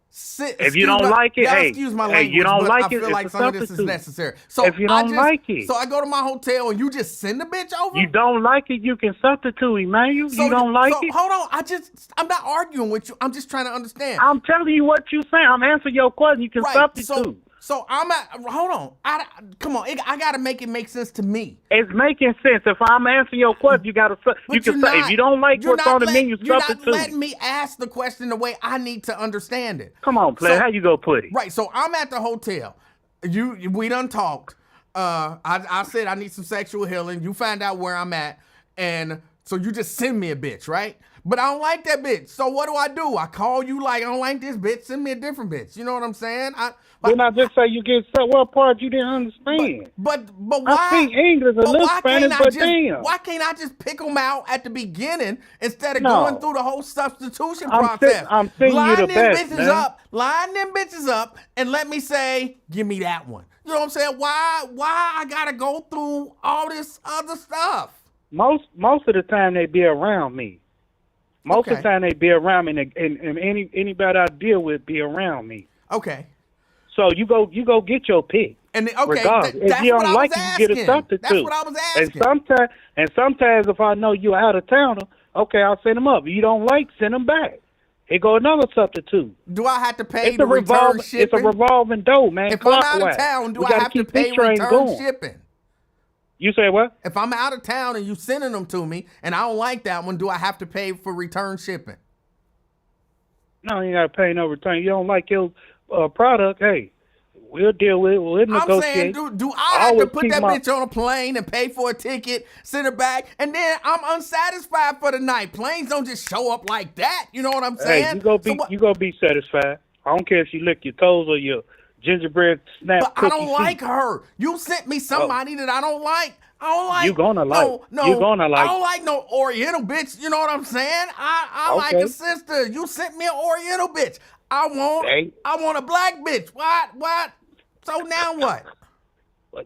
sit? If you don't like it, excuse my language, you don't but like I feel it, like it's some of this is substitute. necessary. So if you don't like it. So I go to my hotel and you just send the bitch over? You don't like it, you can substitute, Emmanuel. You don't like it? Hold on. I'm not arguing with you. I'm just trying to understand. I'm telling you what you're saying. I'm answering your question. You can substitute. So I'm at, hold on. Come on. I got to make it make sense to me. It's making sense. If I'm answering your question, you got to, you can say, if you don't like what's on the menu, substitute. You're not letting me ask the question the way I need to understand it. Come on, player. How you go put it? Right. So I'm at the hotel. We done talked. I said I need some sexual healing. You find out where I'm at. And so you just send me a bitch, right? But I don't like that bitch. So what do? I call you like, I don't like this bitch. Send me a different bitch. You know what I'm saying? Didn't I just say you get what part you didn't understand? But why? I speak English a little Spanish, but damn. Why can't I just pick them out at the beginning instead of going through the whole substitution process? I'm saying you the best, man. Line them bitches up and let me say, give me that one. You know what I'm saying? Why I gotta go through all this other stuff? Most of the time they be around me. Most of the time they be around me, and anybody I deal with be around me. Okay. So you go get your pick. And that's if you don't like it, you get a substitute. That's what I was asking. And sometimes if I know you're out of towner, okay, I'll send them up. If you don't like, send them back. Here go another substitute. Do I have to pay the return shipping? It's a revolving door, man. If I'm out of town, do I have to pay return shipping? You say what? If I'm out of town and you sending them to me and I don't like that one, do I have to pay for return shipping? No, you got to pay no return. You don't like your product, hey, we'll deal with it. We'll negotiate. I'm saying, do I have to put that bitch on a plane and pay for a ticket, send her back, and then I'm unsatisfied for the night? Planes don't just show up like that. You know what I'm saying? Hey, you gonna be satisfied. I don't care if you lick your toes or your gingerbread snap but cookie I don't like her. You sent me somebody that I don't like. I don't like. You gonna like. No, you gonna like. I don't like no Oriental bitch. You know what I'm saying? I like a sister. You sent me an Oriental bitch. I want a black bitch. What? So now what?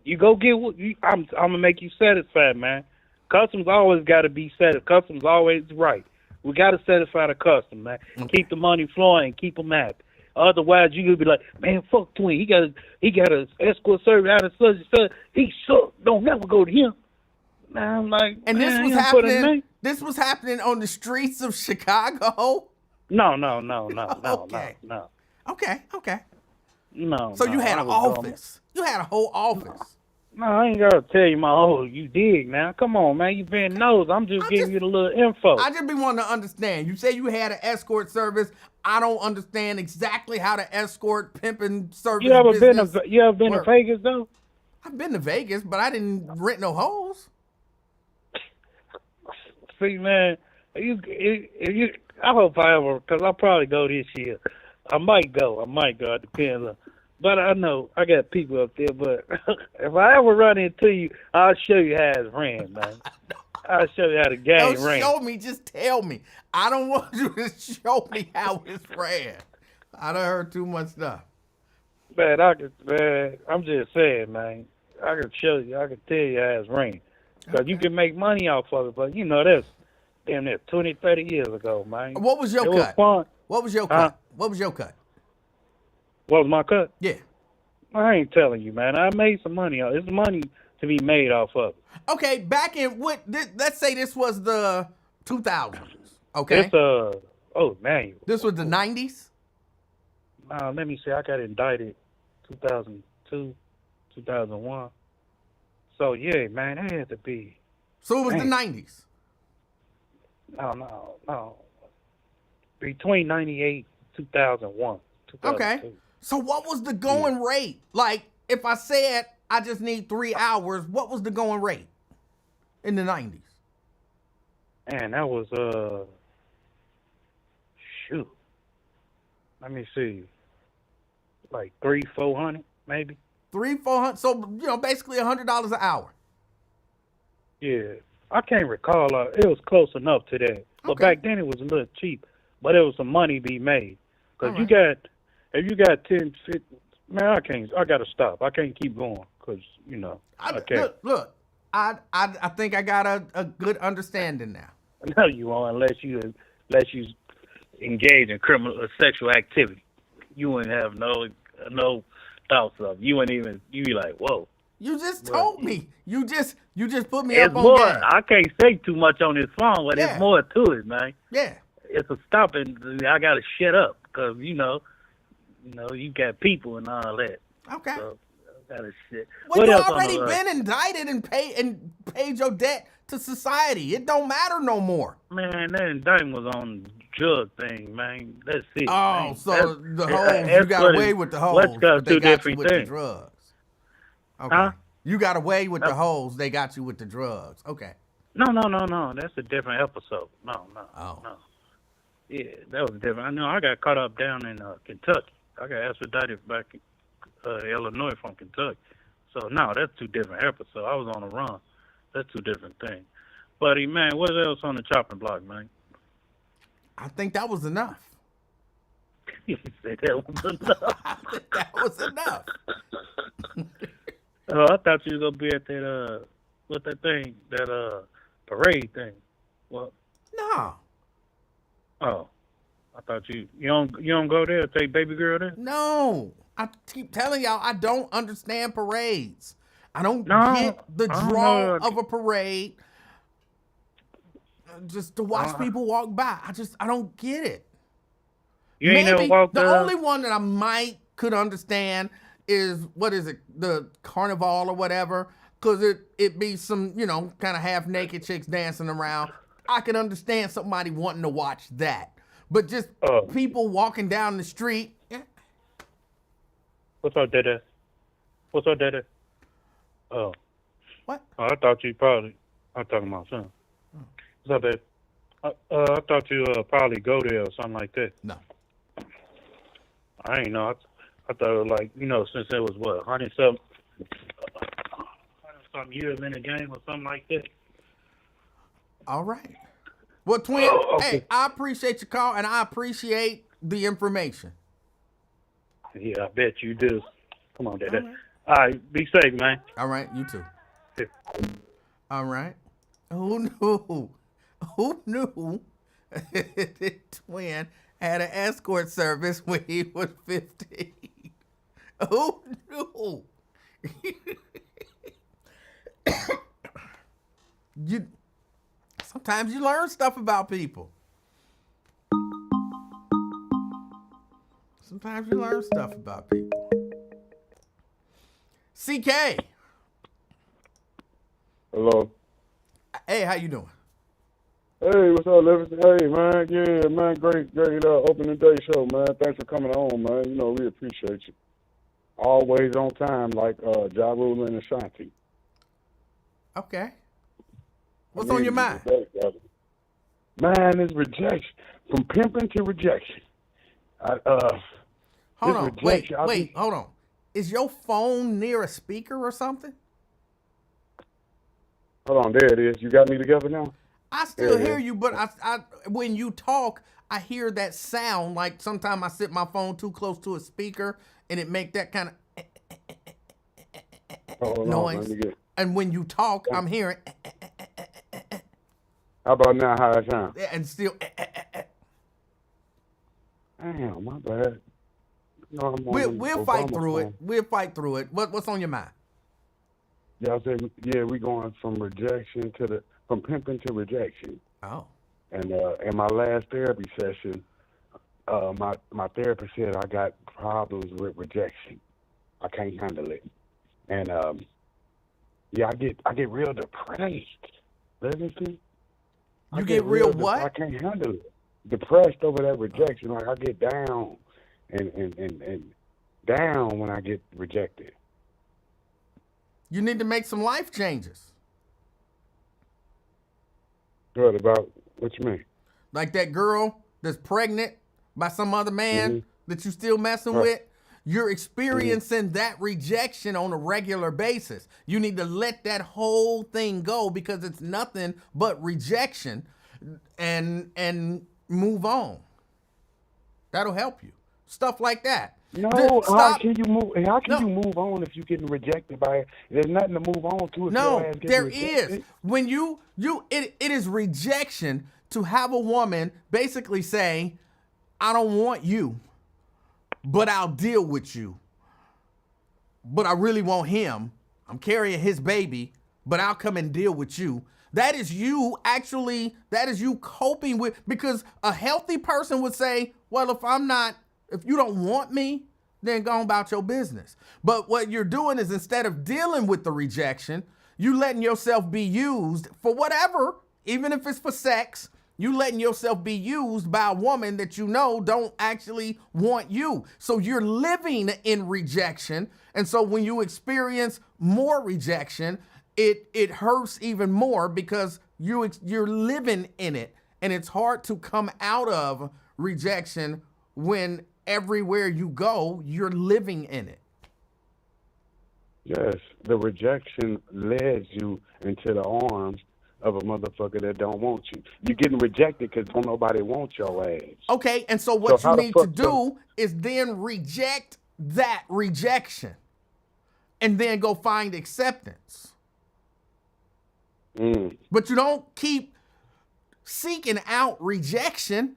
You go get what I'm gonna make you satisfied, man. Customs always got to be satisfied. Customs always right. We got to satisfy the customer, man. Okay. Keep the money flowing and keep them happy. Otherwise, you could be like, man, fuck Twin. He got a escort service out of such and such. He suck. Don't never go to him. Now I'm like, and man, this was happening. This was happening on the streets of Chicago. No. Okay. No. Okay. No. So you had an office. You had a whole office. No, I ain't gotta tell you my whole. You dig now? Come on, man. You been nosed. I'm just giving you the little info. I just be wanting to understand. You say you had an escort service. I don't understand exactly how the escort pimping service. You ever been to Vegas though? I've been to Vegas, but I didn't rent no hoes. See, man, I hope I ever, because I'll probably go this year. I might go. It depends on. But I know I got people up there. But if I ever run into you, I'll show you how it's ran, man. I'll show you how the game ran. Don't show me. Just tell me. I don't want you to show me how it's ran. I done heard too much stuff. Man, I'm just saying, man. I can show you. I can tell you how it's ran. Because you can make money off of it. But, that's damn near 20, 30 years ago, man. What was your cut? Was fun. What was your cut? What was your cut? What was my cut? Yeah. I ain't telling you, man. I made some money. There's money to be made off of it. Okay, back in let's say this was the 2000s. Okay. Man. This was the 90s? Let me see. I got indicted 2002, 2001. So yeah, man, that had to be. So it was the Man, 90s. no. Between 98, 2001, Okay. 2002. So what was the Yeah. going rate? Like, if I said I just need 3 hours, what was the going rate in the 90s? Man, that was shoot. Let me see. Like 300-400 maybe. 300-400. So, basically $100 an hour. Yeah. I can't recall. It was close enough to that. But Okay. back then it was a little cheap. But there was some money be made. Because All if you got 10, 50, man, I got to stop. I can't keep going because, I can't. Look, I think I got a good understanding now. No, you won't unless you engage in criminal or sexual activity. You wouldn't have no thoughts of. You wouldn't even. You be like, whoa. You just told me. You just put me It's up on more. game. I can't say too much on this phone, but Yeah. it's more to it, man. Yeah. It's a stopping. I gotta shut up because you got people and all that. Okay. So I gotta shit. Well, What you else on already the been indicted and paid your debt to society. It don't matter no more. Man, that indictment was on drug thing, man. That's it. Oh, man. so the hoes, you that's got what away it- with the hoes, Let's go but they two got you different with the things. drugs. Okay. Huh? You got away with the No. hoes, they got you with the drugs. Okay. No. That's a different episode. No. Oh. No. Yeah, that was different. I know I got caught up down in Kentucky. I got extradited back in Illinois from Kentucky. So, no, that's two different episodes. I was on the run. That's two different things. Buddy, man, what else on the chopping block, man? I think that was enough. You said that was enough. I think that was enough. Oh, I thought you was going to be at that, what that thing, that parade thing. What? No. Oh, I thought you don't go there, take baby girl there? No. I keep telling y'all, I don't understand parades. I don't No, get the I don't draw know. of a parade just to watch people walk by. I don't get it. You ain't never walked the only one that I could understand is, what is it, the carnival or whatever, because it be some, kind of half naked chicks dancing around. I can understand somebody wanting to watch that. But just people walking down the street. What's up, Dada? Oh. What? Oh, I thought you probably. I'm talking about something. What's up, Dada? I thought you probably go there or something like that. No. I ain't know. I thought it was like, since it was what, 100-something years in the game or something like that. All right. Well, twin, Okay. hey, I appreciate your call and I appreciate the information. Yeah, I bet you do. Come on, Dada. All right. All right, be safe, man. All right, you too. Yeah. All right. Who knew? Who knew that twin had an escort service when he was 15? Who knew? Sometimes you learn stuff about people. Sometimes you learn stuff about people. CK. Hello. Hey, how you doing? Hey, what's up, Livingston? Hey, man. Yeah, man. Great opening day show, man. Thanks for coming on, man. We appreciate you. Always on time, like Ja Rule and Ashanti. Okay. What's on your mind? Man, it's rejection. From pimping to rejection. Hold on. rejection, Wait, hold on. Is your phone near a speaker or something? Hold on, there it is. You got me together now? I still Yeah. hear you, but I when you talk, I hear that sound. Like sometimes I sit my phone too close to a speaker and it make that kind of Hold on, noise. let me get. And when you talk, I'm hearing How about now? How it sound? and still. Damn, my bad. No, I'm on We'll the fight Obama through it. phone. We'll fight through it. What's on your mind? Yeah, I said, yeah, we going from rejection from pimping to rejection. Oh. And in my last therapy session, my therapist said I got problems with rejection. I can't handle it. And yeah, I get real depressed. Livingston. I You get real I what? can't handle it. Depressed over that rejection. Like I get down and down when I get rejected. You need to make some life changes. What about what you mean? Like that girl that's pregnant by some other man that you still messing Right. with. You're experiencing that rejection on a regular basis. You need to let that whole thing go because it's nothing but rejection and move on. That'll help you. Stuff like that. No, how Stop. can you move? How can No. you move on if you're getting rejected by it? There's nothing to move on to if your No, ass gets there rejected. is. When it is rejection to have a woman basically say, I don't want you, but I'll deal with you. But I really want him. I'm carrying his baby, but I'll come and deal with you. That is you coping with, because a healthy person would say, well, if you don't want me, then go about your business. But what you're doing is, instead of dealing with the rejection, you letting yourself be used for whatever, even if it's for sex. You letting yourself be used by a woman that you know don't actually want you. So you're living in rejection. And so when you experience more rejection, it hurts even more because you're living in it. And it's hard to come out of rejection when everywhere you go, you're living in it. Yes, the rejection leads you into the arms of a motherfucker that don't want you. You're getting rejected because don't nobody want your ass. Okay, and so what So you how the need to fuck do is then reject that rejection and then go find acceptance. But you don't keep seeking out rejection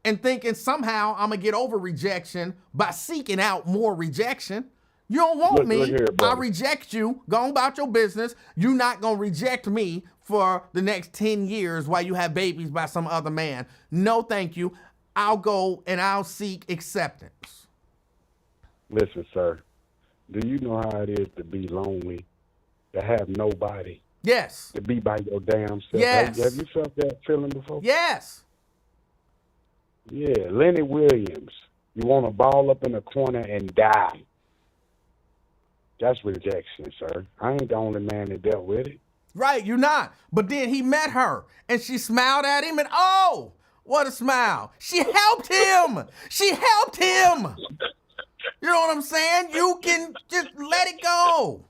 and thinking somehow I'm going to get over rejection by seeking out more rejection. You don't want Look me. here, I brother. reject you. Go about your business. You're not going to reject me for the next 10 years while you have babies by some other man. No, thank you. I'll go and I'll seek acceptance. Listen, sir, do you know how it is to be lonely, to have nobody, Yes. to be by your damn self? Yes. Have you felt that feeling before? Yes. Yeah, Lenny Williams. You want to ball up in a corner and die. That's rejection, sir. I ain't the only man that dealt with it. Right, you're not. But then he met her and she smiled at him and oh, what a smile. She helped him. She helped him. You know what I'm saying? You can just let it go.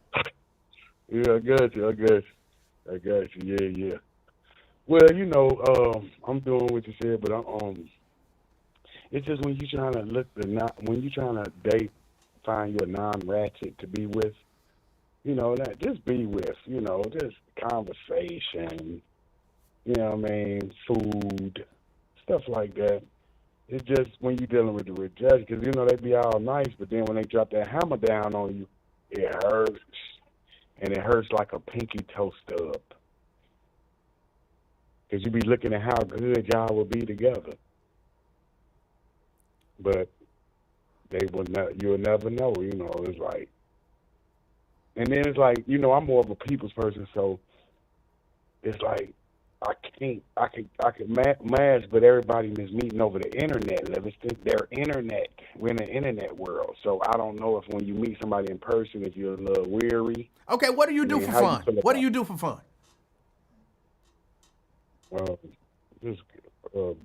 Yeah, I got you. Yeah. Well, you know, I'm doing what you said, but it's just when you trying to date, find you a non-ratchet to be with, you know, that just be with, you know, just conversation, you know what I mean, food, stuff like that. It's just when you're dealing with the rejection, because, you know, they be all nice, but then when they drop that hammer down on you, it hurts. And it hurts like a pinky toe stub. Because you be looking at how good y'all will be together. But you'll never know, you know, it's like. And then it's like, you know, I'm more of a people's person, so it's like, I can mask, but everybody is meeting over the internet, Livingston. They're internet. We're in the internet world. So I don't know if when you meet somebody in person, if you're a little weary. Okay, what do you do for fun? What do you do for fun? Just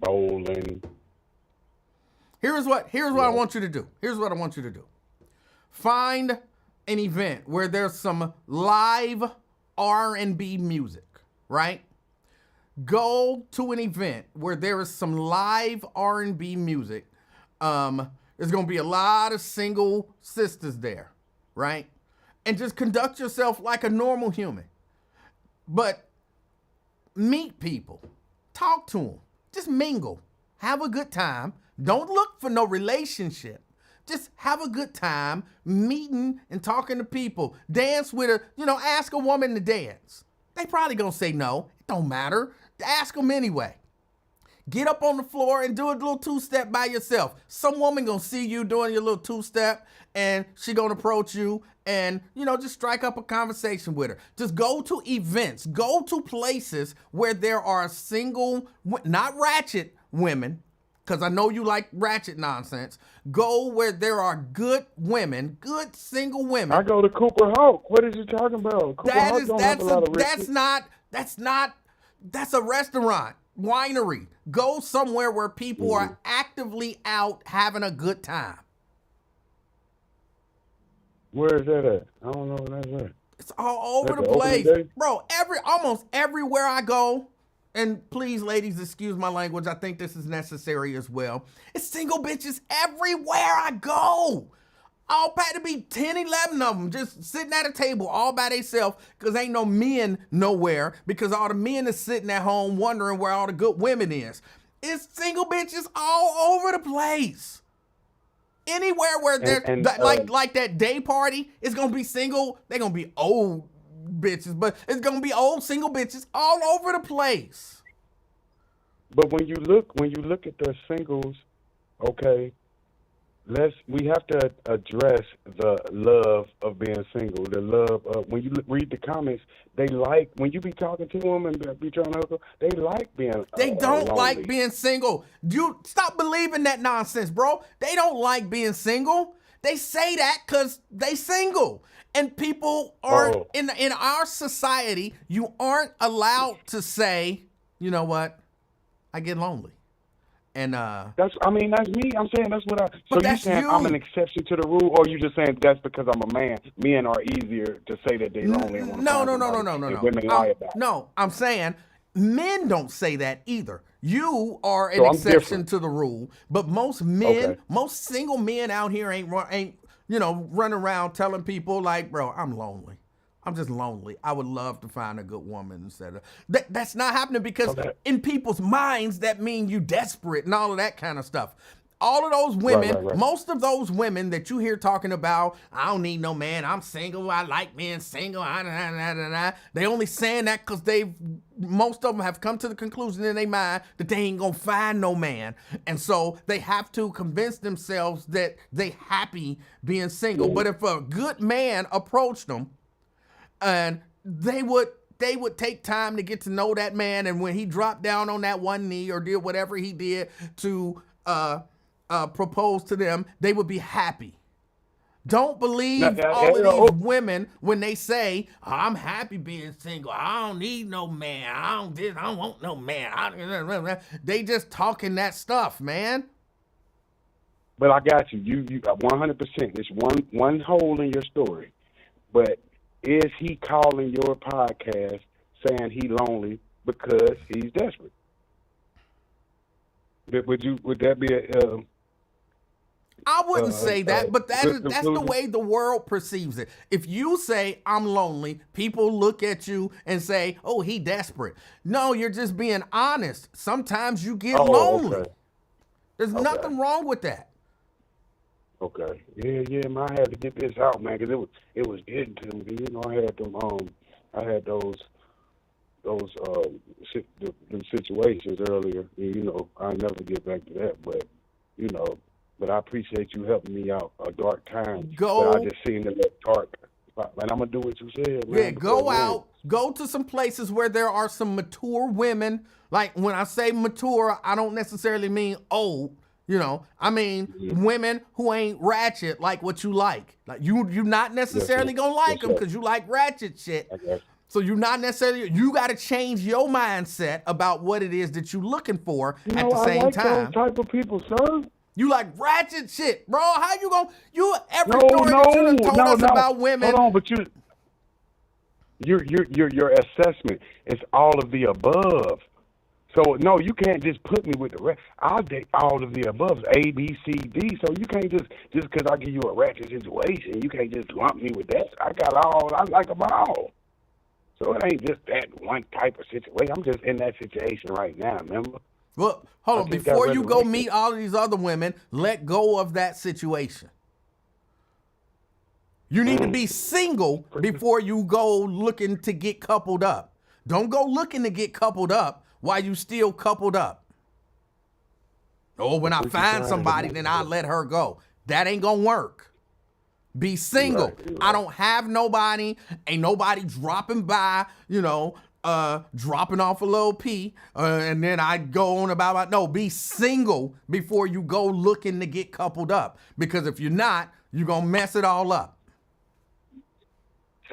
bowling. Here's what I want you to do. Here's what I want you to do. Find an event where there's some live R&B music, right? Go to an event where there is some live R&B music. There's going to be a lot of single sisters there, right? And just conduct yourself like a normal human. But meet people. Talk to them. Just mingle. Have a good time. Don't look for no relationship. Just have a good time meeting and talking to people. Dance with ask a woman to dance. They probably going to say no. It don't matter. Ask them anyway. Get up on the floor and do a little two-step by yourself. Some woman gonna see you doing your little two-step and she gonna approach you and, just strike up a conversation with her. Just go to events, go to places where there are single, not ratchet women, because I know you like ratchet nonsense. Go where there are good women, good single women. I go to Cooper Hawk. What is you talking about? Cooper Hawk don't have a lot of rich that's a restaurant, winery. Go somewhere where people are actively out having a good time. Where is that at? I don't know where that's at. It's all over At the the opening place. day? Bro, almost everywhere I go, and please, ladies, excuse my language, I think this is necessary as well. It's single bitches everywhere I go. All packed to be 10, 11 of them just sitting at a table all by themselves because ain't no men nowhere because all the men is sitting at home wondering where all the good women is. It's single bitches all over the place. Anywhere where there's like that day party, it's gonna be single. They're gonna be old bitches, but it's gonna be old single bitches all over the place. But when you look at the singles, okay, we have to address the love of being single. The love of when you read the comments, they like when you be talking to them and be trying to help them, they like being. They don't lonely. like being single. You stop believing that nonsense, bro. They don't like being single. They say that because they single. And people aren't in our society. You aren't allowed to say, you know what, I get lonely. And that's me. I'm saying that's what I. But So you saying I'm an exception to the rule, or you just saying that's because I'm a man? Men are easier to say that they lonely. No. Women lie about. No, I'm saying men don't say that either. You are an exception to the rule, but most men, most single men out here ain't running around telling people like, bro, I'm lonely. I'm just lonely. I would love to find a good woman instead of that's not happening because in people's minds that mean you desperate and all of that kind of stuff. All of those women, right. most of those women that you hear talking about, I don't need no man, I'm single, I like being single, they only saying that because most of them have come to the conclusion in their mind that they ain't gonna find no man. And so they have to convince themselves that they happy being single. But if a good man approached them, and they would take time to get to know that man, and when he dropped down on that one knee or did whatever he did to propose to them, they would be happy. Don't believe all of these women when they say, I'm happy being single. I don't need no man. I don't want no man. They just talking that stuff, man. But I got you. You 100%. There's one hole in your story, but. Is he calling your podcast saying he lonely because he's desperate? Would that be a? I wouldn't say that, but that's the way the world perceives it. If you say I'm lonely, people look at you and say, "Oh, he desperate." No, you're just being honest. Sometimes you get lonely. Okay. There's nothing wrong with that. Okay. Yeah, man. I had to get this out, man, because it was getting to me. I had those situations earlier. I'll never get back to that, but I appreciate you helping me out a dark time. But I just seen that dark. And I'm gonna do what you said, man. Yeah, go out. Go to some places where there are some mature women. Like when I say mature, I don't necessarily mean old. I mean, women who ain't ratchet like what you like. Like you not necessarily gonna like them because you like ratchet shit. So you got to change your mindset about what it is that you're looking for at the same time. Those type of people, sir. You like ratchet shit, bro. How you gonna, every story that you done told us about women. Hold on, but your assessment is all of the above. So, no, you can't just put me with the rest. I'll date all of the above, A, B, C, D. So you can't just because I give you a ratchet situation, you can't just lump me with that. I like them all. So it ain't just that one type of situation. I'm just in that situation right now, remember? Well, hold on. Before you go meet all of these other women, let go of that situation. You need to be single before you go looking to get coupled up. Don't go looking to get coupled up while you still coupled up. Or when I find somebody, then I let her go. That ain't gonna work. Be single. Right. I don't have nobody. Ain't nobody dropping by, dropping off a little pee, and then I go on about my. No, be single before you go looking to get coupled up. Because if you're not, you're gonna mess it all up.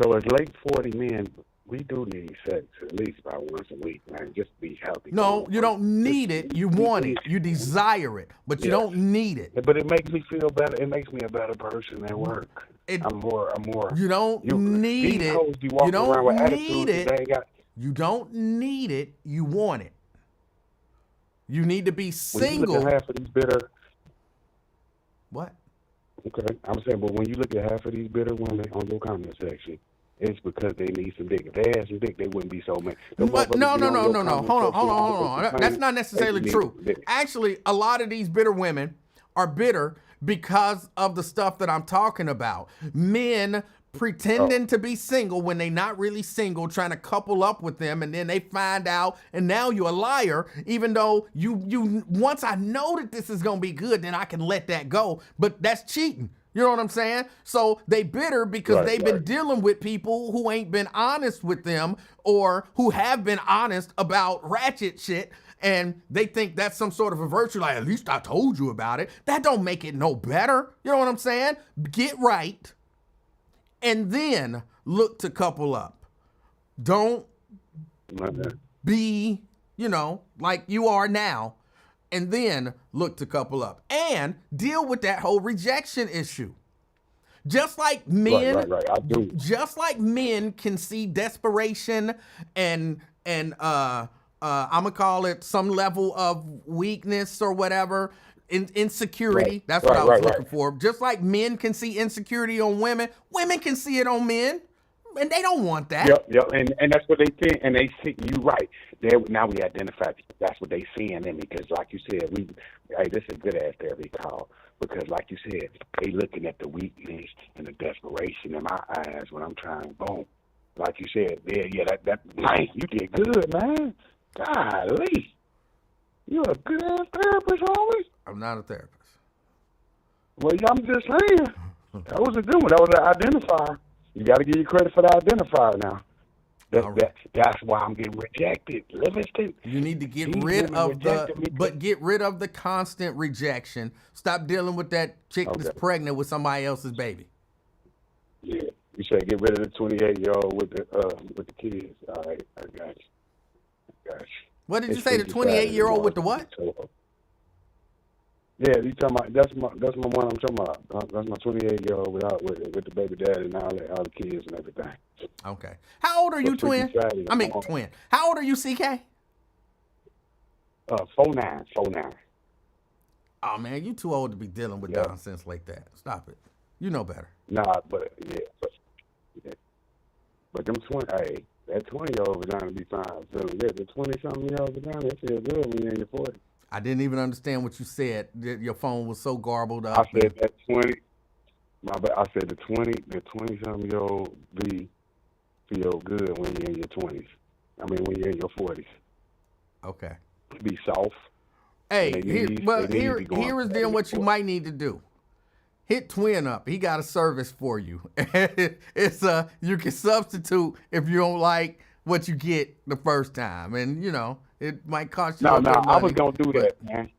So as late 40 men, we do need sex at least about once a week, man. Just to be healthy. No, you don't need it. You want it. You desire it, but you don't need it. But it makes me feel better. It makes me a better person at work. I'm more. You don't need it. You don't need it. You don't need it. You want it. You need to be single. When you look at half of these bitter. What? Okay, I'm saying, but when you look at half of these bitter women on your comment section, it's because they need some dick. If they had some dick, they wouldn't be so mad. No. Hold on. That's not necessarily true. Actually, a lot of these bitter women are bitter because of the stuff that I'm talking about. Men pretending to be single when they not really single, trying to couple up with them, and then they find out, and now you're a liar, even though you once I know that this is gonna be good, then I can let that go. But that's cheating. You know what I'm saying? So they bitter because they've been dealing with people who ain't been honest with them, or who have been honest about ratchet shit, and they think that's some sort of a virtue, like, at least I told you about it. That don't make it no better. You know what I'm saying? Get right, and then look to couple up. Don't be, like you are now, and then look to couple up and deal with that whole rejection issue. Just like men, I do. Just like men can see desperation and I'm gonna call it some level of weakness or whatever, insecurity. That's what I was looking for. Just like men can see insecurity on women, women can see it on men. And they don't want that. Yep. And that's what they think. And they see you right. Now we identify that's what they seeing in me. Because like you said, this is a good ass therapy call. Because like you said, they looking at the weakness and the desperation in my eyes when I'm trying. Boom. Like you said, that man, you did good, man. Golly. You're a good ass therapist, always. I'm not a therapist. Well, I'm just saying. That was a good one. That was an identifier. You got to give you credit for the identifier now. That's why I'm getting rejected, Livingston. You need to get rid of the constant rejection. Stop dealing with that chick that's pregnant with somebody else's baby. Yeah, you said get rid of the 28-year-old with the kids. All right, I got you. What did you say? The 28-year-old with the what? Yeah, you talking about that's my one I'm talking about. That's my 28-year-old with the baby dad and all the kids and everything. Okay. How old are you, twin? Twin. How old are you, CK? 49. Oh man, you too old to be dealing with nonsense like that. Stop it. You know better. Nah, but them 20. Hey, that 20-year-old vagina be fine. So the 20-something-year-old vagina, it feels good when you're in your 40s. I didn't even understand what you said. Your phone was so garbled up. I said that 20. I said the 20-something-year-old feel good when you're in your 20s. I mean, when you're in your 40s. Okay. Be soft. Hey, here is then what you might need to do. Hit Twin up. He got a service for you. It's you can substitute if you don't like what you get the first time, and it might cost you. No, I was gonna do that, man.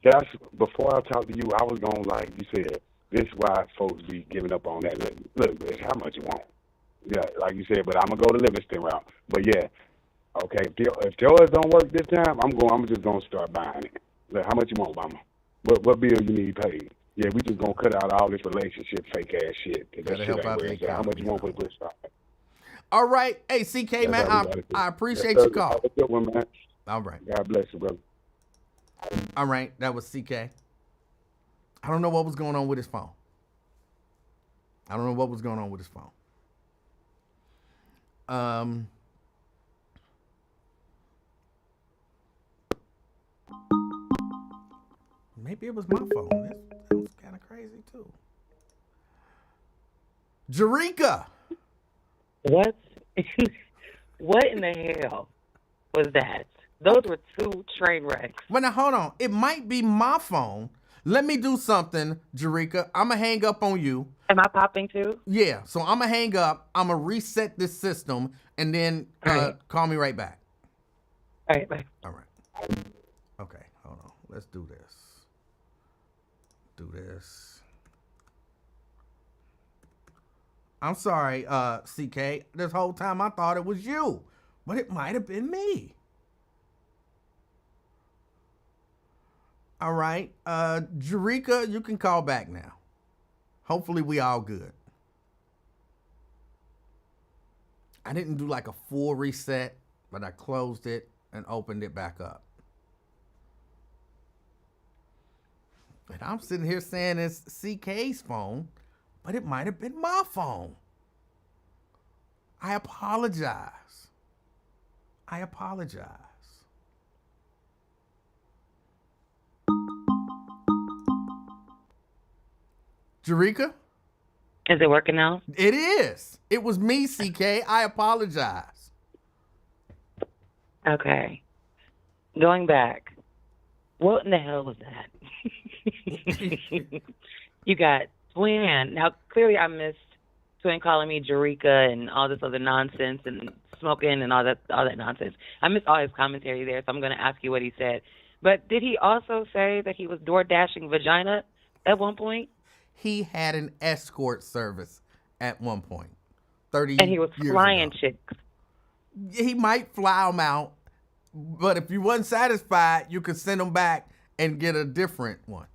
That's before I talk to you. I was gonna, like you said, this is why folks be giving up on that. Look, it's how much you want. Yeah, like you said, but I'm gonna go the Livingston route. But yeah, okay. If yours don't work this time, I'm just gonna start buying it. Look, how much you want, mama? What bill you need paid? Yeah, we just gonna cut out all this relationship fake ass shit. That shit ain't where it's at. How much you want for this time? All right. Hey, CK, man, I appreciate your call. Have a good one, man. All right. God bless you, brother. All right. That was CK. I don't know what was going on with his phone. Maybe it was my phone. That was kind of crazy, too. Jerika. What? What in the hell was that? Those were two train wrecks. Well, now, hold on. It might be my phone. Let me do something, Jerika. I'm going to hang up on you. Am I popping too? Yeah, so I'm going to hang up. I'm going to reset this system, and then call me right back. All right, bye. All right. Okay, hold on. Let's do this. I'm sorry, CK. This whole time I thought it was you, but it might have been me. All right. Jerika, you can call back now. Hopefully we all good. I didn't do like a full reset, but I closed it and opened it back up. And I'm sitting here saying it's CK's phone, but it might have been my phone. I apologize. Jerika? Is it working now? It is. It was me, CK. I apologize. Okay. Going back. What in the hell was that? You got Twin. Now, clearly I missed Twin calling me Jerika and all this other nonsense and smoking and all that nonsense. I missed all his commentary there, so I'm going to ask you what he said. But did he also say that he was door dashing vagina at one point? He had an escort service at one point. 30 years ago. And he was flying chicks. He might fly them out, but if you wasn't satisfied, you could send them back and get a different one.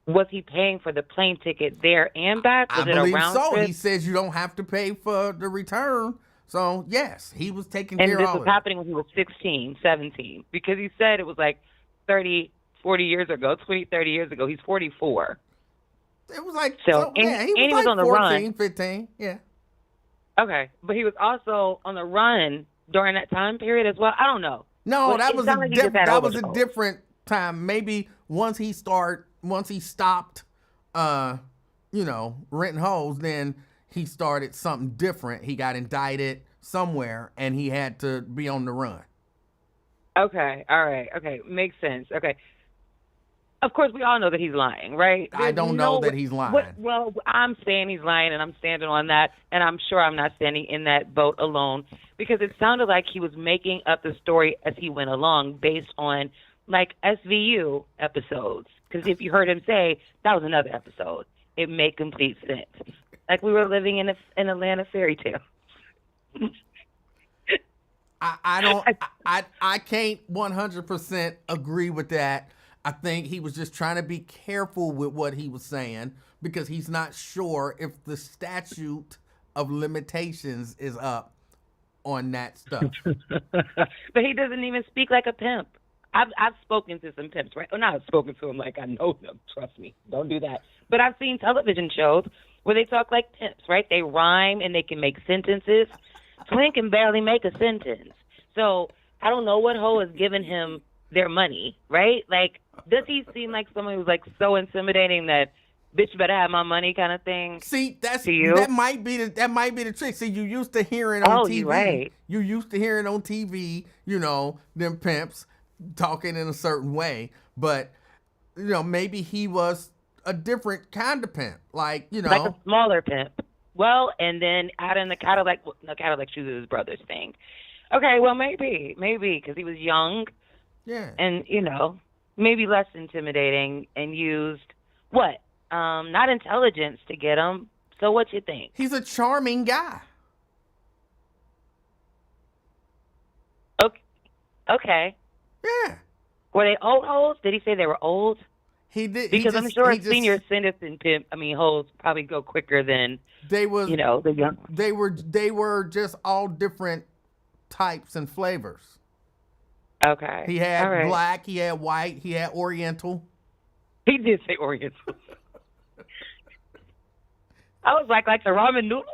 Was he paying for the plane ticket there and back? Was I it believe a round so. trip? He says you don't have to pay for the return. So, yes, he was taking care of all of it. And this was happening when he was 16, 17. Because he said it was like 30, 40 years ago, 20, 30 years ago. He's 44. It was like, he he was like on the 14, run. 15, yeah. Okay, but he was also on the run during that time period as well. I don't know. No, But that it was sounded like he just had that was a overdose. different time. Maybe once he stopped, renting hoes, then he started something different. He got indicted somewhere, and he had to be on the run. Okay, all right, okay, makes sense. Okay. Of course, we all know that he's lying, right? I don't know that he's lying. Well, I'm saying he's lying, and I'm standing on that, and I'm sure I'm not standing in that boat alone, because it sounded like he was making up the story as he went along based on, like, SVU episodes. Because if you heard him say, that was another episode, it made complete sense. Like we were living in an Atlanta fairy tale. I can't 100% agree with that. I think he was just trying to be careful with what he was saying because he's not sure if the statute of limitations is up on that stuff. But he doesn't even speak like a pimp. I've spoken to some pimps, right? Well, not spoken to them like I know them. Trust me. Don't do that. But I've seen television shows where they talk like pimps, right? They rhyme and they can make sentences. Twin can barely make a sentence. So I don't know what hoe is giving him their money, right? Like, does he seem like someone who's like so intimidating that bitch better have my money kind of thing? See, that might be the trick. See, you used to hearing on TV. Right. You used to hearing on TV, them pimps talking in a certain way, but maybe he was a different kind of pimp, like a smaller pimp. Well, and then out in the Cadillac shoes is his brother's thing. Okay, well maybe because he was young. Yeah. And, maybe less intimidating and used, not intelligence to get him. So what you think? He's a charming guy. Okay. Yeah. Were they old hoes? Did he say they were old? He did. Because I'm sure senior citizen hoes probably go quicker than the young. They were just all different types and flavors. Okay. He had black, he had white, he had oriental. He did say oriental. I was like the ramen noodles?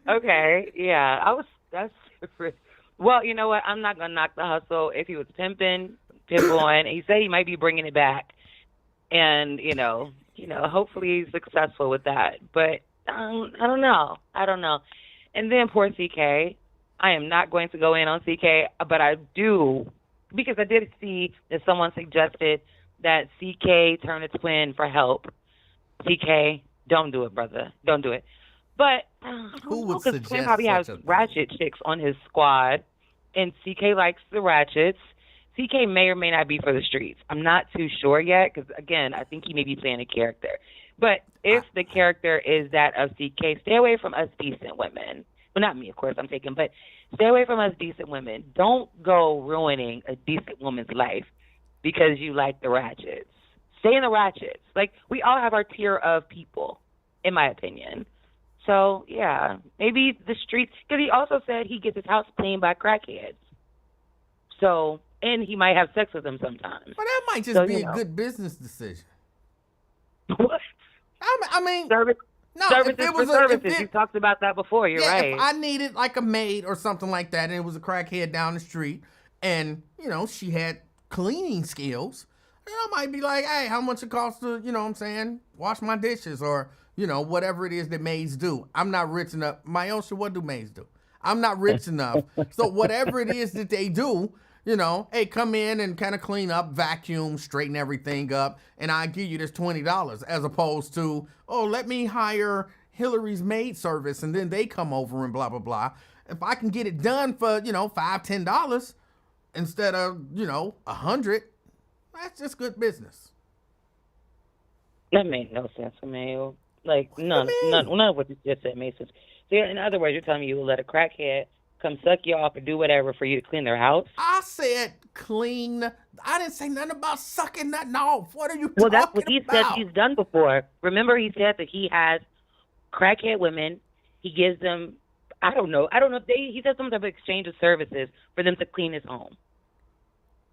Okay, yeah. That's different. Well, you know what? I'm not going to knock the hustle. If he was pimping, on, he said he might be bringing it back. And, hopefully he's successful with that. But I don't know. And then poor CK. I am not going to go in on CK, but I do because I did see that someone suggested that CK turn a twin for help. CK, don't do it, brother. Don't do it. But Who would because suggest Twin probably such has a thing? ratchet chicks on his squad, and CK likes the ratchets. CK may or may not be for the streets. I'm not too sure yet because, again, I think he may be playing a character. But if the character is that of CK, stay away from us decent women. Well, not me, of course, I'm taking, but stay away from us decent women. Don't go ruining a decent woman's life because you like the ratchets. Stay in the ratchets. Like, we all have our tier of people, in my opinion. So, yeah, maybe the streets, because he also said he gets his house cleaned by crackheads. So, and he might have sex with them sometimes. Well, that might just be a good business decision. What? I mean, Services if it for was services. You talked about that before. You're right. If I needed like a maid or something like that, and it was a crackhead down the street, and she had cleaning skills, then I might be like, hey, how much it costs to, wash my dishes, or whatever it is that maids do. I'm not rich enough. Myosha, what do maids do? I'm not rich enough. So whatever it is that they do, hey, come in and kind of clean up, vacuum, straighten everything up, and I give you this $20, as opposed to, oh, let me hire Hillary's maid service, and then they come over and blah, blah, blah. If I can get it done for, $5, $10 instead of, $100, that's just good business. That made no sense to me. Like, none of what you just said made sense. So, in other words, you're telling me you will let a crackhead come suck you off or do whatever for you to clean their house? I said clean. I didn't say nothing about sucking nothing off. What are you talking about? Well, that's what he said he's done before. Remember, he said that he has crackhead women. He gives them, I don't know if he said some type of exchange of services for them to clean his home.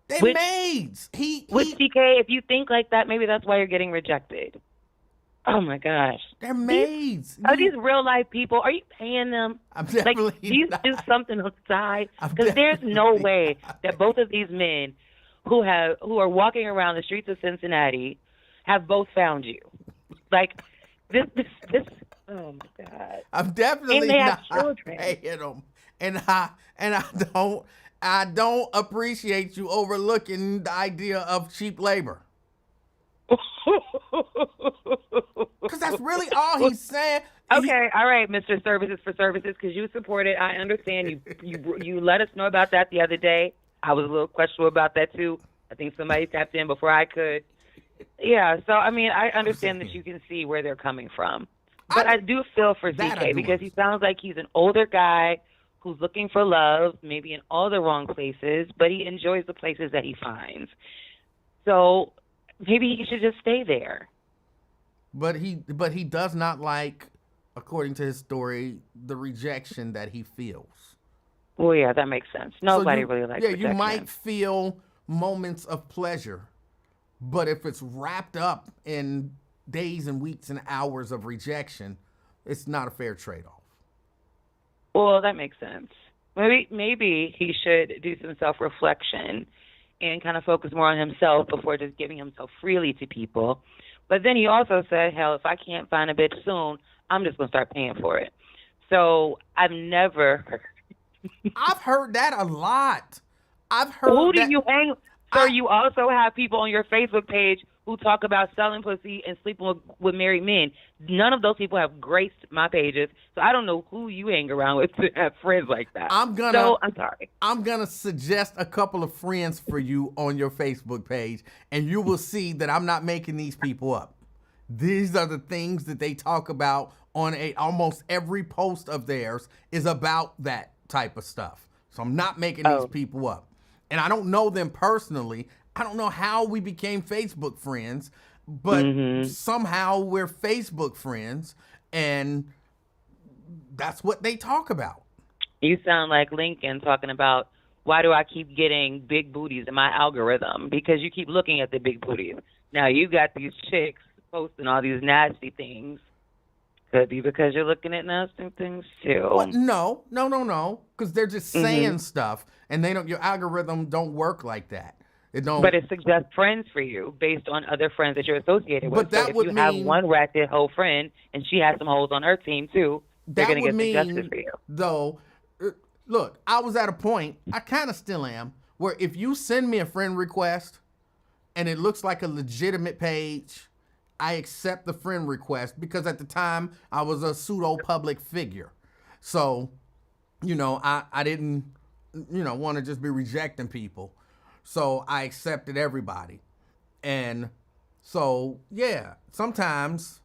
They're maids. With CK, if you think like that, maybe that's why you're getting rejected. Oh my gosh. They're maids. Are these real life people? Are you paying them? I'm definitely do you not. do something on the side? Because there's no way that both of these men who are walking around the streets of Cincinnati have both found you. Like this oh my God. I'm definitely and they not have children. paying them. And I don't appreciate you overlooking the idea of cheap labor. Because that's really all he's saying. Okay, all right, Mr. Services for Services, because you support it. I understand. You let us know about that the other day. I was a little questionable about that, too. I think somebody tapped in before I could. Yeah, so, I mean, I understand that you can see where they're coming from. But I do feel for ZK because he sounds like he's an older guy who's looking for love, maybe in all the wrong places, but he enjoys the places that he finds. So maybe he should just stay there. But he does not like, according to his story, the rejection that he feels. Well, yeah, that makes sense. Nobody really likes rejection. Yeah, you might feel moments of pleasure, but if it's wrapped up in days and weeks and hours of rejection, it's not a fair trade-off. Well, that makes sense. Maybe he should do some self-reflection and kind of focus more on himself before just giving himself freely to people. But then he also said, hell, if I can't find a bitch soon, I'm just going to start paying for it. So I've heard that a lot. I've heard Who do you hang? Sir, you also have people on your Facebook page who talk about selling pussy and sleeping with married men. None of those people have graced my pages, so I don't know who you hang around with to have friends like that. I'm sorry. I'm gonna suggest a couple of friends for you on your Facebook page, and you will see that I'm not making these people up. These are the things that they talk about on almost every post of theirs is about that type of stuff. So I'm not making these people up. And I don't know them personally. I don't know how we became Facebook friends, but somehow we're Facebook friends, and that's what they talk about. You sound like Lincoln talking about, why do I keep getting big booties in my algorithm? Because you keep looking at the big booties. Now you got these chicks posting all these nasty things. Could be because you're looking at nasty things too. But no. Because they're just saying stuff, and your algorithm don't work like that. It don't. But it suggests friends for you based on other friends that you're associated with. But that would mean, have one ratchet hoe friend and she has some hoes on her team too, they're going to get suggested for you. Though, look, I was at a point, I kind of still am, where if you send me a friend request and it looks like a legitimate page, I accept the friend request because at the time I was a pseudo public figure. So, I didn't, want to just be rejecting people. So I accepted everybody. And so, yeah, sometimes,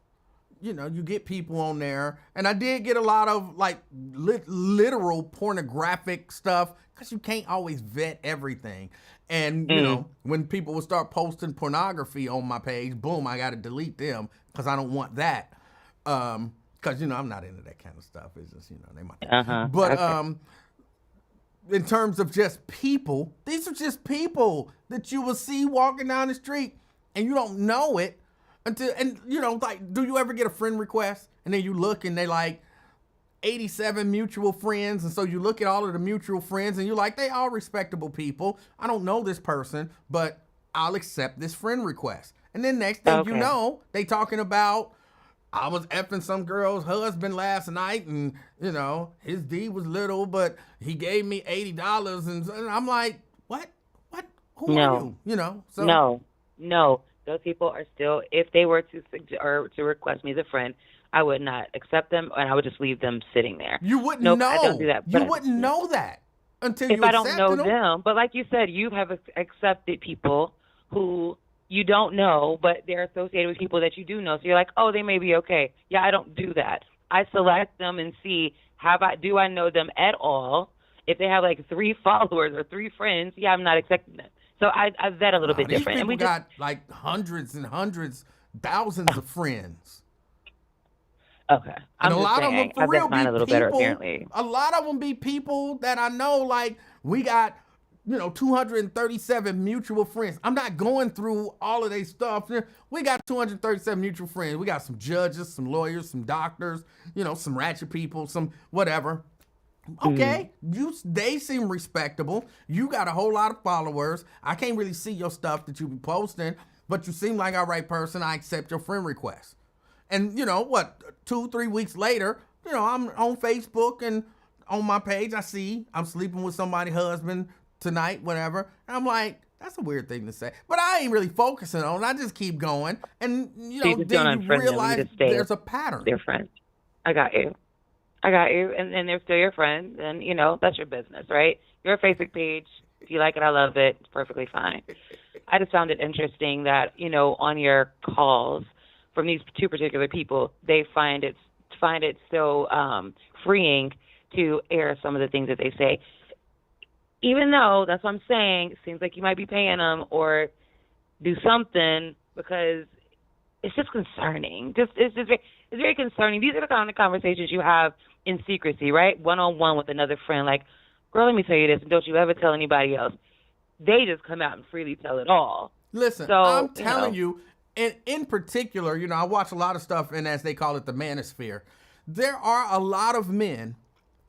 you get people on there. And I did get a lot of like literal pornographic stuff because you can't always vet everything. And, when people will start posting pornography on my page, boom, I got to delete them because I don't want that. Because, I'm not into that kind of stuff. It's just, they might. But okay. In terms of just people, these are just people that you will see walking down the street and you don't know it until, and, like, do you ever get a friend request and then you look and they like 87 mutual friends, and so you look at all of the mutual friends and you're like, they all respectable people. I don't know this person, but I'll accept this friend request. And then next thing you know, they talking about, I was effing some girl's husband last night and, his D was little, but he gave me $80. And I'm like, what? Who are you? So No. Those people are still, if they were to request me as a friend, I would not accept them, and I would just leave them sitting there. You wouldn't know. I don't do that. You wouldn't know that until you accepted them. If I don't know them. But like you said, you have accepted people who you don't know, but they're associated with people that you do know. So you're like, oh, they may be okay. Yeah, I don't do that. I select them and see, do I know them at all? If they have like 3 followers or 3 friends, yeah, I'm not accepting them. So I vet a little bit different. And we got like hundreds and hundreds, thousands of friends. Okay. And a lot of them for real be a little people. Better, apparently. A lot of them be people that I know. Like we got, 237 mutual friends. I'm not going through all of their stuff. We got 237 mutual friends. We got some judges, some lawyers, some doctors. Some ratchet people, some whatever. Okay, they seem respectable. You got a whole lot of followers. I can't really see your stuff that you be posting, but you seem like a right person. I accept your friend request. And 2-3 weeks later, I'm on Facebook and on my page, I see I'm sleeping with somebody's husband tonight, whatever. And I'm like, that's a weird thing to say. But I ain't really focusing on it. I just keep going. And, then you realize there's a pattern. They're friends. I got you. And they're still your friends. And, that's your business, right? Your Facebook page, if you like it, I love it. It's perfectly fine. I just found it interesting that, on your calls, from these 2 particular people, they find it so freeing to air some of the things that they say. Even though, that's what I'm saying, it seems like you might be paying them or do something because it's just concerning. It's very concerning. These are the kind of conversations you have in secrecy, right? One-on-one with another friend. Like, girl, let me tell you this, and don't you ever tell anybody else. They just come out and freely tell it all. Listen, so, I'm telling you, and in particular, I watch a lot of stuff in, as they call it, the manosphere. There are a lot of men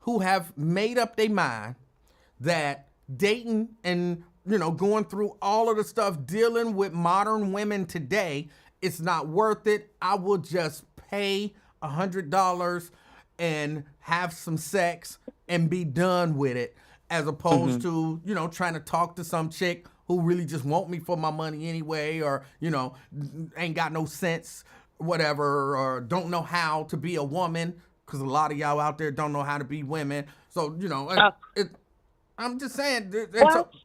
who have made up their mind that dating and, going through all of the stuff, dealing with modern women today, it's not worth it. I will just pay $100 and have some sex and be done with it, as opposed to, trying to talk to some chick who really just want me for my money anyway, or, ain't got no sense, whatever, or don't know how to be a woman, because a lot of y'all out there don't know how to be women. So, I'm just saying,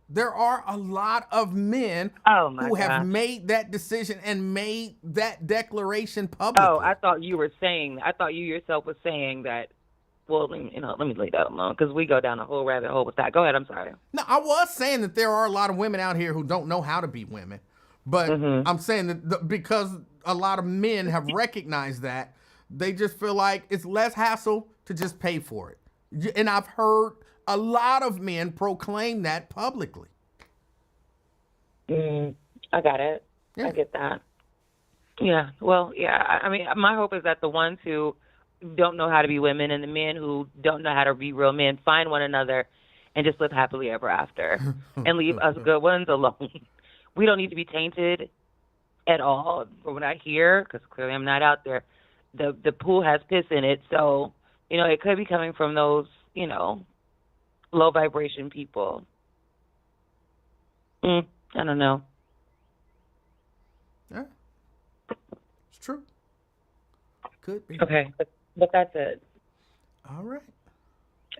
there are a lot of men who have made that decision and made that declaration publicly. Oh, I thought you yourself were saying that. Well, let me leave that alone because we go down a whole rabbit hole with that. Go ahead. I'm sorry. No, I was saying that there are a lot of women out here who don't know how to be women. But I'm saying that because a lot of men have recognized that, they just feel like it's less hassle to just pay for it. And I've heard a lot of men proclaim that publicly. I got it. Yeah. I get that. Yeah. Well, yeah. I mean, my hope is that the ones who don't know how to be women and the men who don't know how to be real men find one another and just live happily ever after and leave us good ones alone. We don't need to be tainted at all. From what I hear, because clearly I'm not out there, the pool has piss in it. So, it could be coming from those, low vibration people. I don't know. Yeah, it's true. Could be. Okay, but that's it. All right.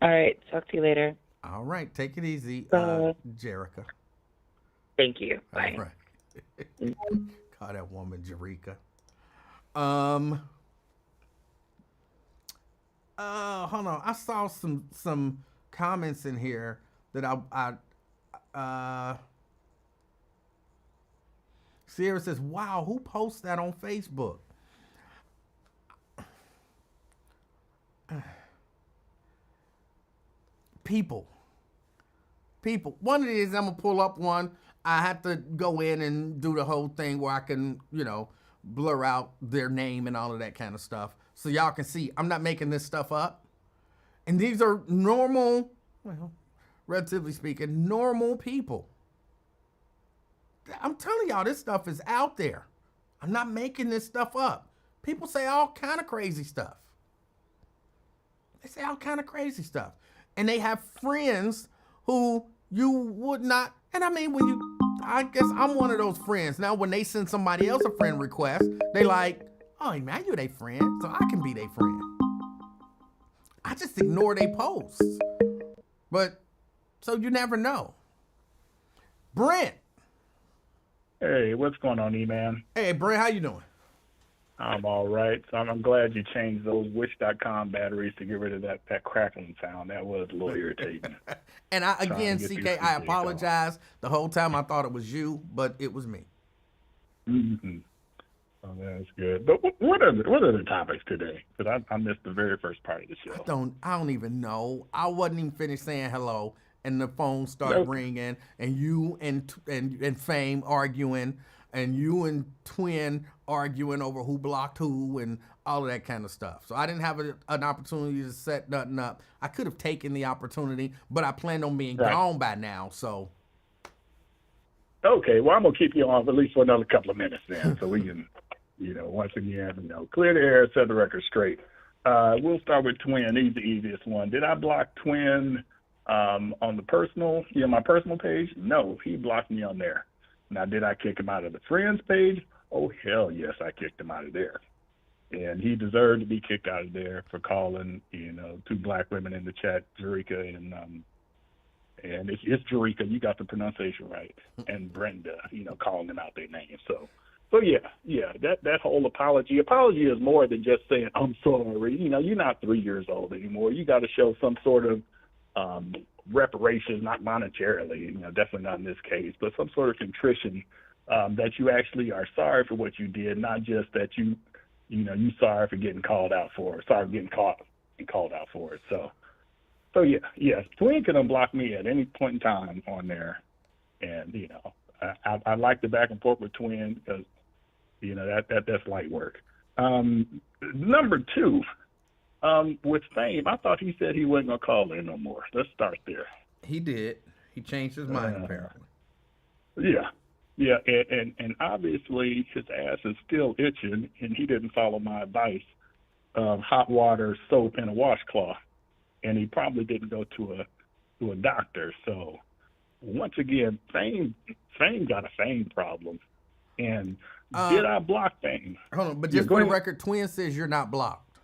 All right, talk to you later. All right. Take it easy, Bye. Jerica. Thank you. All Bye. right. Call that woman Jerica. Hold on. I saw some comments in here that Sierra says, "Wow, who posts that on Facebook?" People. One of these, I'm gonna pull up one. I have to go in and do the whole thing where I can, blur out their name and all of that kind of stuff, so y'all can see I'm not making this stuff up. And these are normal, well, relatively speaking, normal people. I'm telling y'all, this stuff is out there. I'm not making this stuff up. People say all kind of crazy stuff. They say all kind of crazy stuff. And they have friends who you would not, and I mean, I guess I'm one of those friends. Now, when they send somebody else a friend request, they like, oh, man, you're their friend, so I can be their friend. I just ignore their posts. But, so you never know. Brent. Hey, what's going on, E-Man? Hey, Brent, how you doing? I'm all right. So I'm glad you changed those Wish.com batteries to get rid of that crackling sound. That was a little irritating. And CK, I apologize. The whole time I thought it was you, but it was me. Mm-hmm. Oh, that's good. But what are the topics today? Because I missed the very first part of the show. I don't even know. I wasn't even finished saying hello, and the phone started ringing, and you and Fame arguing, and you and Twin arguing over who blocked who and all of that kind of stuff. So I didn't have an opportunity to set nothing up. I could have taken the opportunity, but I planned on being gone by now. So. Okay, well, I'm going to keep you on at least for another couple of minutes then, so we can, once again, clear the air, set the record straight. We'll start with Twin. He's the easiest one. Did I block Twin on the personal, my personal page? No, he blocked me on there. Now, did I kick him out of the friends page? Oh, hell yes, I kicked him out of there. And he deserved to be kicked out of there for calling, two black women in the chat, Jerica and it's Jerica, you got the pronunciation right, and Brenda, calling them out their names. So yeah, that whole apology is more than just saying, I'm sorry. You're not 3 years old anymore. You got to show some sort of reparations, not monetarily, definitely not in this case, but some sort of contrition that you actually are sorry for what you did, not just that you sorry for getting called out for it, sorry for getting caught and called out for it. So yeah, Twin can unblock me at any point in time on there, and I like the back and forth with Twin because that's light work. Number two, with Fame, I thought he said he wasn't gonna call in no more. Let's start there. He did. He changed his mind apparently. Yeah, and obviously his ass is still itching, and he didn't follow my advice of hot water, soap, and a washcloth. And he probably didn't go to a doctor. So once again, Fame got a Fame problem. And did I block Fame? Hold on, but just for the record, Twin says you're not blocked.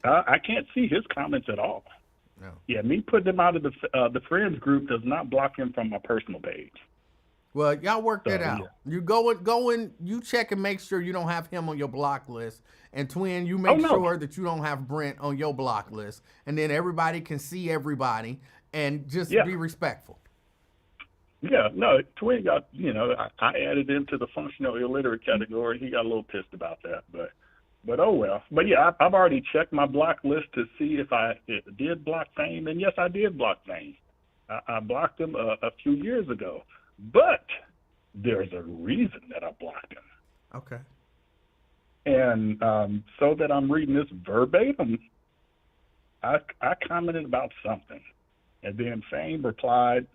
I can't see his comments at all. No. Yeah, me putting him out of the friends group does not block him from my personal page. Well, y'all work that out. Yeah. You go in, you check and make sure you don't have him on your block list. And Twin, you make sure that you don't have Brent on your block list. And then everybody can see everybody and just be respectful. Yeah, no, Twin got, I added him to the functional illiterate category. He got a little pissed about that, but oh well. But yeah, I've already checked my block list to see if I did block Fame. And yes, I did block Fame. I blocked him a few years ago. But there's a reason that I blocked him. Okay. And so that I'm reading this verbatim, I commented about something. And then Fame replied,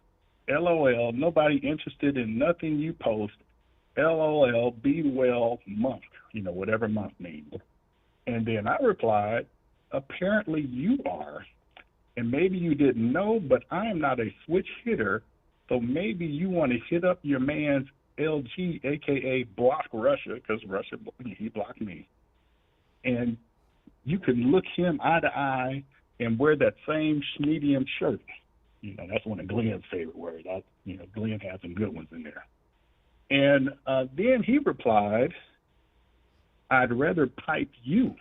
LOL, nobody interested in nothing you post. LOL, be well month, whatever month means. And then I replied, apparently you are. And maybe you didn't know, but I am not a switch hitter. So maybe you want to hit up your man's LG, aka block Russia, because Russia, he blocked me, and you can look him eye to eye and wear that same medium shirt. That's one of Glenn's favorite words. Glenn has some good ones in there. And then he replied, "I'd rather pipe you.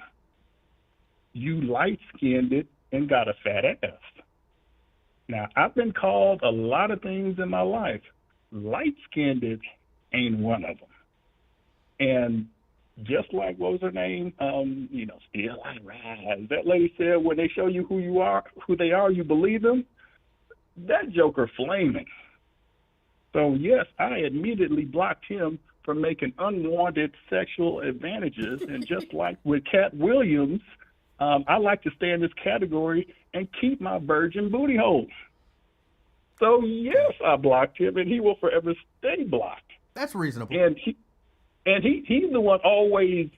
You light-skinned it and got a fat ass." Now, I've been called a lot of things in my life. Light-skinned it ain't one of them. And just like, what was her name? Still I rise. That lady said, when they show you who they are, you believe them. That joker flaming. So yes, I immediately blocked him from making unwanted sexual advantages. And just like with Cat Williams, I like to stay in this category and keep my virgin booty hole. So yes, I blocked him, and he will forever stay blocked. That's reasonable. And he's the one always,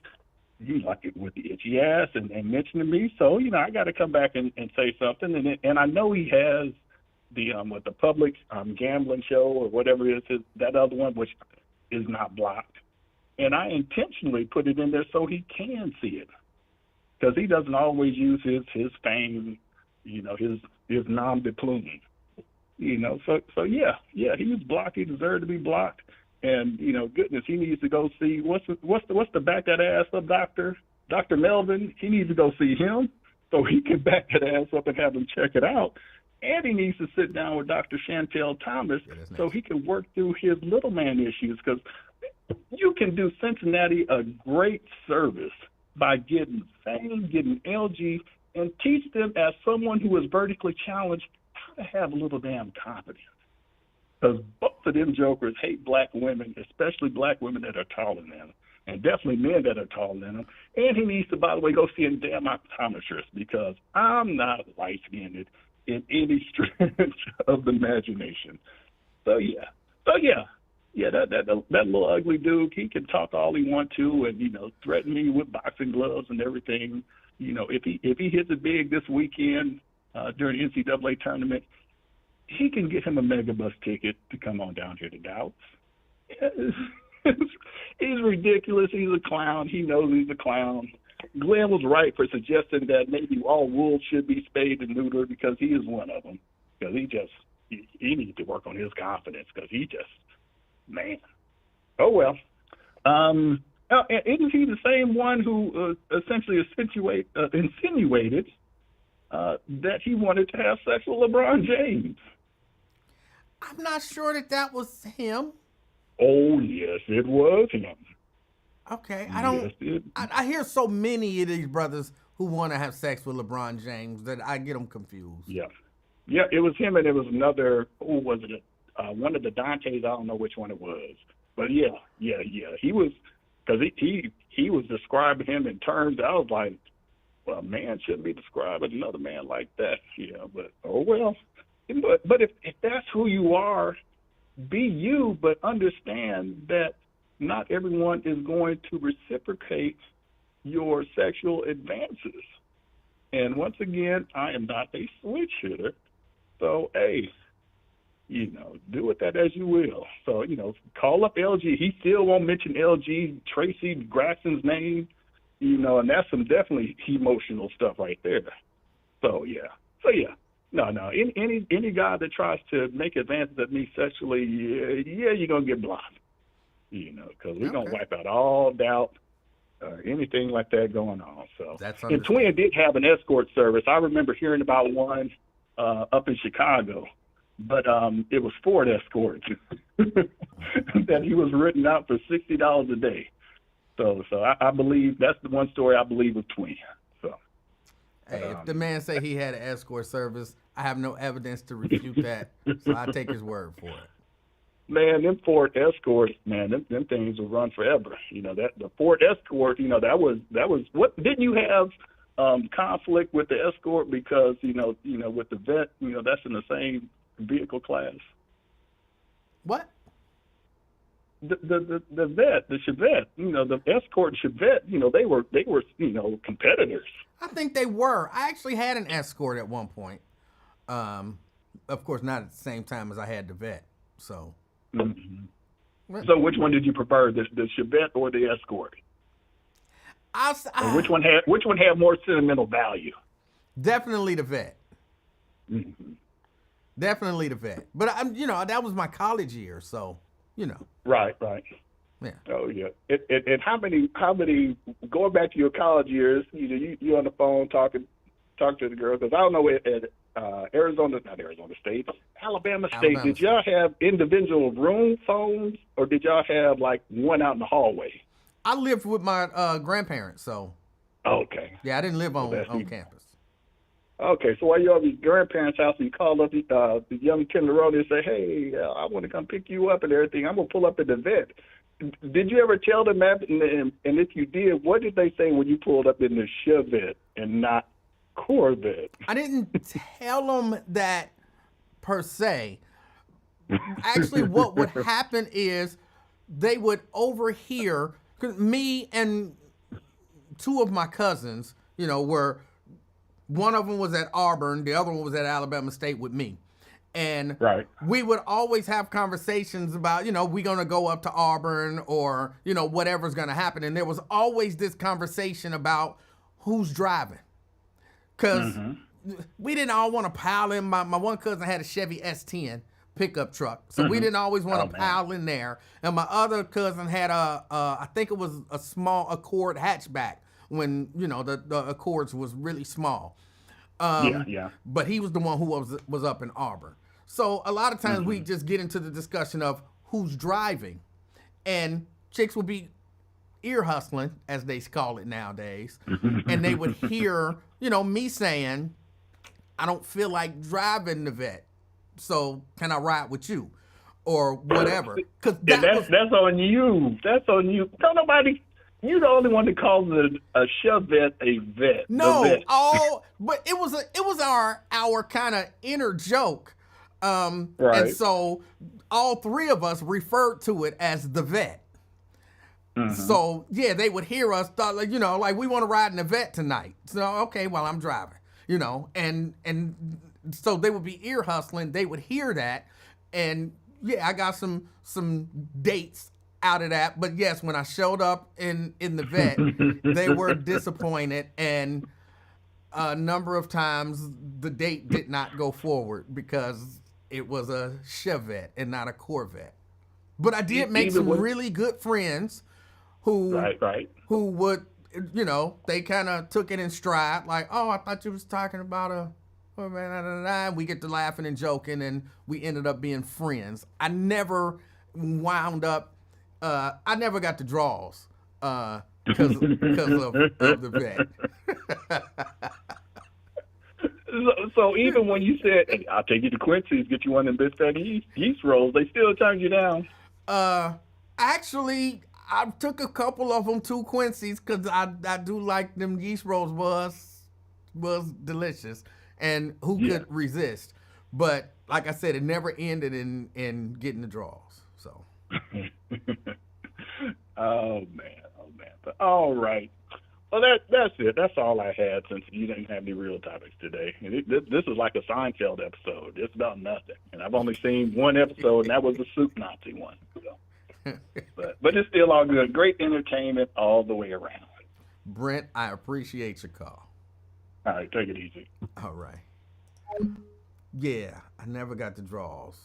you like it with the itchy ass and mentioning me. So I got to come back and say something. And I know he has the with the public gambling show or whatever it is, that other one, which is not blocked. And I intentionally put it in there so he can see it, because he doesn't always use his fame, his nom de plume. So yeah, he was blocked. He deserved to be blocked. And goodness, he needs to go see what's the back that ass up Dr. Melvin. He needs to go see him so he can back that ass up and have him check it out. And he needs to sit down with Dr. Chantel Thomas so he can work through his little man issues, because you can do Cincinnati a great service by getting Fame, getting LG, and teach them as someone who is vertically challenged how to have a little damn confidence. Because both of them jokers hate black women, especially black women that are taller than them, and definitely men that are taller than them. And he needs to, by the way, go see a damn optometrist, because I'm not light-skinned in any stretch of the imagination. So yeah, that little ugly dude, he can talk all he wants to and, threaten me with boxing gloves and everything. If he hits it big this weekend during the NCAA tournament, he can get him a megabus ticket to come on down here to Dallas. He's ridiculous. He's a clown. He knows he's a clown. Glenn was right for suggesting that maybe all wolves should be spayed and neutered, because he is one of them. Because he needs to work on his confidence, because man. Oh, well. Isn't he the same one who essentially insinuated that he wanted to have sex with LeBron James? I'm not sure that was him. Oh, yes, it was him. Okay, I hear so many of these brothers who want to have sex with LeBron James that I get them confused. Yeah, it was him, and it was another, who was it? One of the Dantes, I don't know which one it was. But yeah. He was, because he was describing him in terms, I was like, well, a man shouldn't be describing another man like that. Yeah, but oh well. But if that's who you are, be you, but understand that not everyone is going to reciprocate your sexual advances. And once again, I am not a switch hitter. So, hey, do with that as you will. So, call up LG. He still won't mention LG, Tracy Grasson's name, and that's some definitely emotional stuff right there. So, yeah. No. Any guy that tries to make advances at me sexually, yeah, you're going to get blocked. Because we're going to wipe out all doubt, anything like that going on. So, and Twin did have an escort service. I remember hearing about one up in Chicago, but it was Ford Escort that he was written out for $60 a day. So I believe that's the one story I believe with Twin. So, hey, if the man say he had an escort service, I have no evidence to refute that, so I take his word for it. Man, them Ford Escorts, man, them things will run forever. That the Ford Escort, that was what, didn't you have conflict with the Escort because with the Vet, that's in the same vehicle class. What? The Vet, the Chevette, the Escort and Chevette, they were competitors. I think they were. I actually had an Escort at one point. Of course, not at the same time as I had the Vet. So. Mm-hmm. So which one did you prefer, the Chevette or the Escort? Or which one had more sentimental value? Definitely the Vet. Mm-hmm. Definitely the Vet. But that was my college year, so Right. Yeah. Oh yeah. And how many going back to your college years? You on the phone talk to the girls, because I don't know at not Arizona State, Alabama State. Did y'all have individual room phones, or did y'all have like one out in the hallway? I lived with my grandparents, so. Okay. Yeah, I didn't live on campus. Okay, so while you're at your grandparents' house, you call up the young tenderoni and say, "Hey, I want to come pick you up and everything. I'm gonna pull up at the vet." Did you ever tell them that? And if you did, what did they say when you pulled up in the Chevette and not Corvette? I didn't tell them that per se. Actually, what would happen is they would overhear, because me and two of my cousins, were, one of them was at Auburn, the other one was at Alabama State with me. And we would always have conversations about, we're going to go up to Auburn or, whatever's going to happen. And there was always this conversation about who's driving. Because we didn't all want to pile in. My one cousin had a Chevy S10 pickup truck. So we didn't always want to pile in there. And my other cousin had I think it was a small Accord hatchback when, the Accords was really small. But he was the one who was up in Auburn. So a lot of times we just get into the discussion of who's driving, and chicks would be ear hustling, as they call it nowadays, and they would hear, me saying, "I don't feel like driving the vet, so can I ride with you?" or whatever. Because that's on you. That's on you. Don't nobody. You're the only one that calls a Chevette a vet. No, but it was our kind of inner joke, and so all three of us referred to it as the vet. So yeah, they would hear us thought like we want to ride in the vet tonight. So okay, well I'm driving, and so they would be ear hustling. They would hear that, and yeah, I got some dates out of that. But yes, when I showed up in the vet, they were disappointed, and a number of times the date did not go forward because it was a Chevette and not a Corvette. But I did make some really good friends who would, they kind of took it in stride, like, "Oh, I thought you was talking about we get to laughing and joking, and we ended up being friends. I never wound up. I never got the draws because of the vet. So even when you said, "Hey, I'll take you to Quincy's, get you one of them Big yeast rolls," they still turned you down? Actually, I took a couple of them to Quincy's because I do like them yeast rolls. Was delicious, and who could resist? But like I said, it never ended in getting the draws. So. Oh man. But all right. Well, that's it. That's all I had, since you didn't have any real topics today. And this is like a Seinfeld episode. It's about nothing. And I've only seen one episode, and that was the Soup Nazi one. So. But it's still all good. Great entertainment all the way around. Brent, I appreciate your call. All right, take it easy. All right. Yeah, I never got the draws.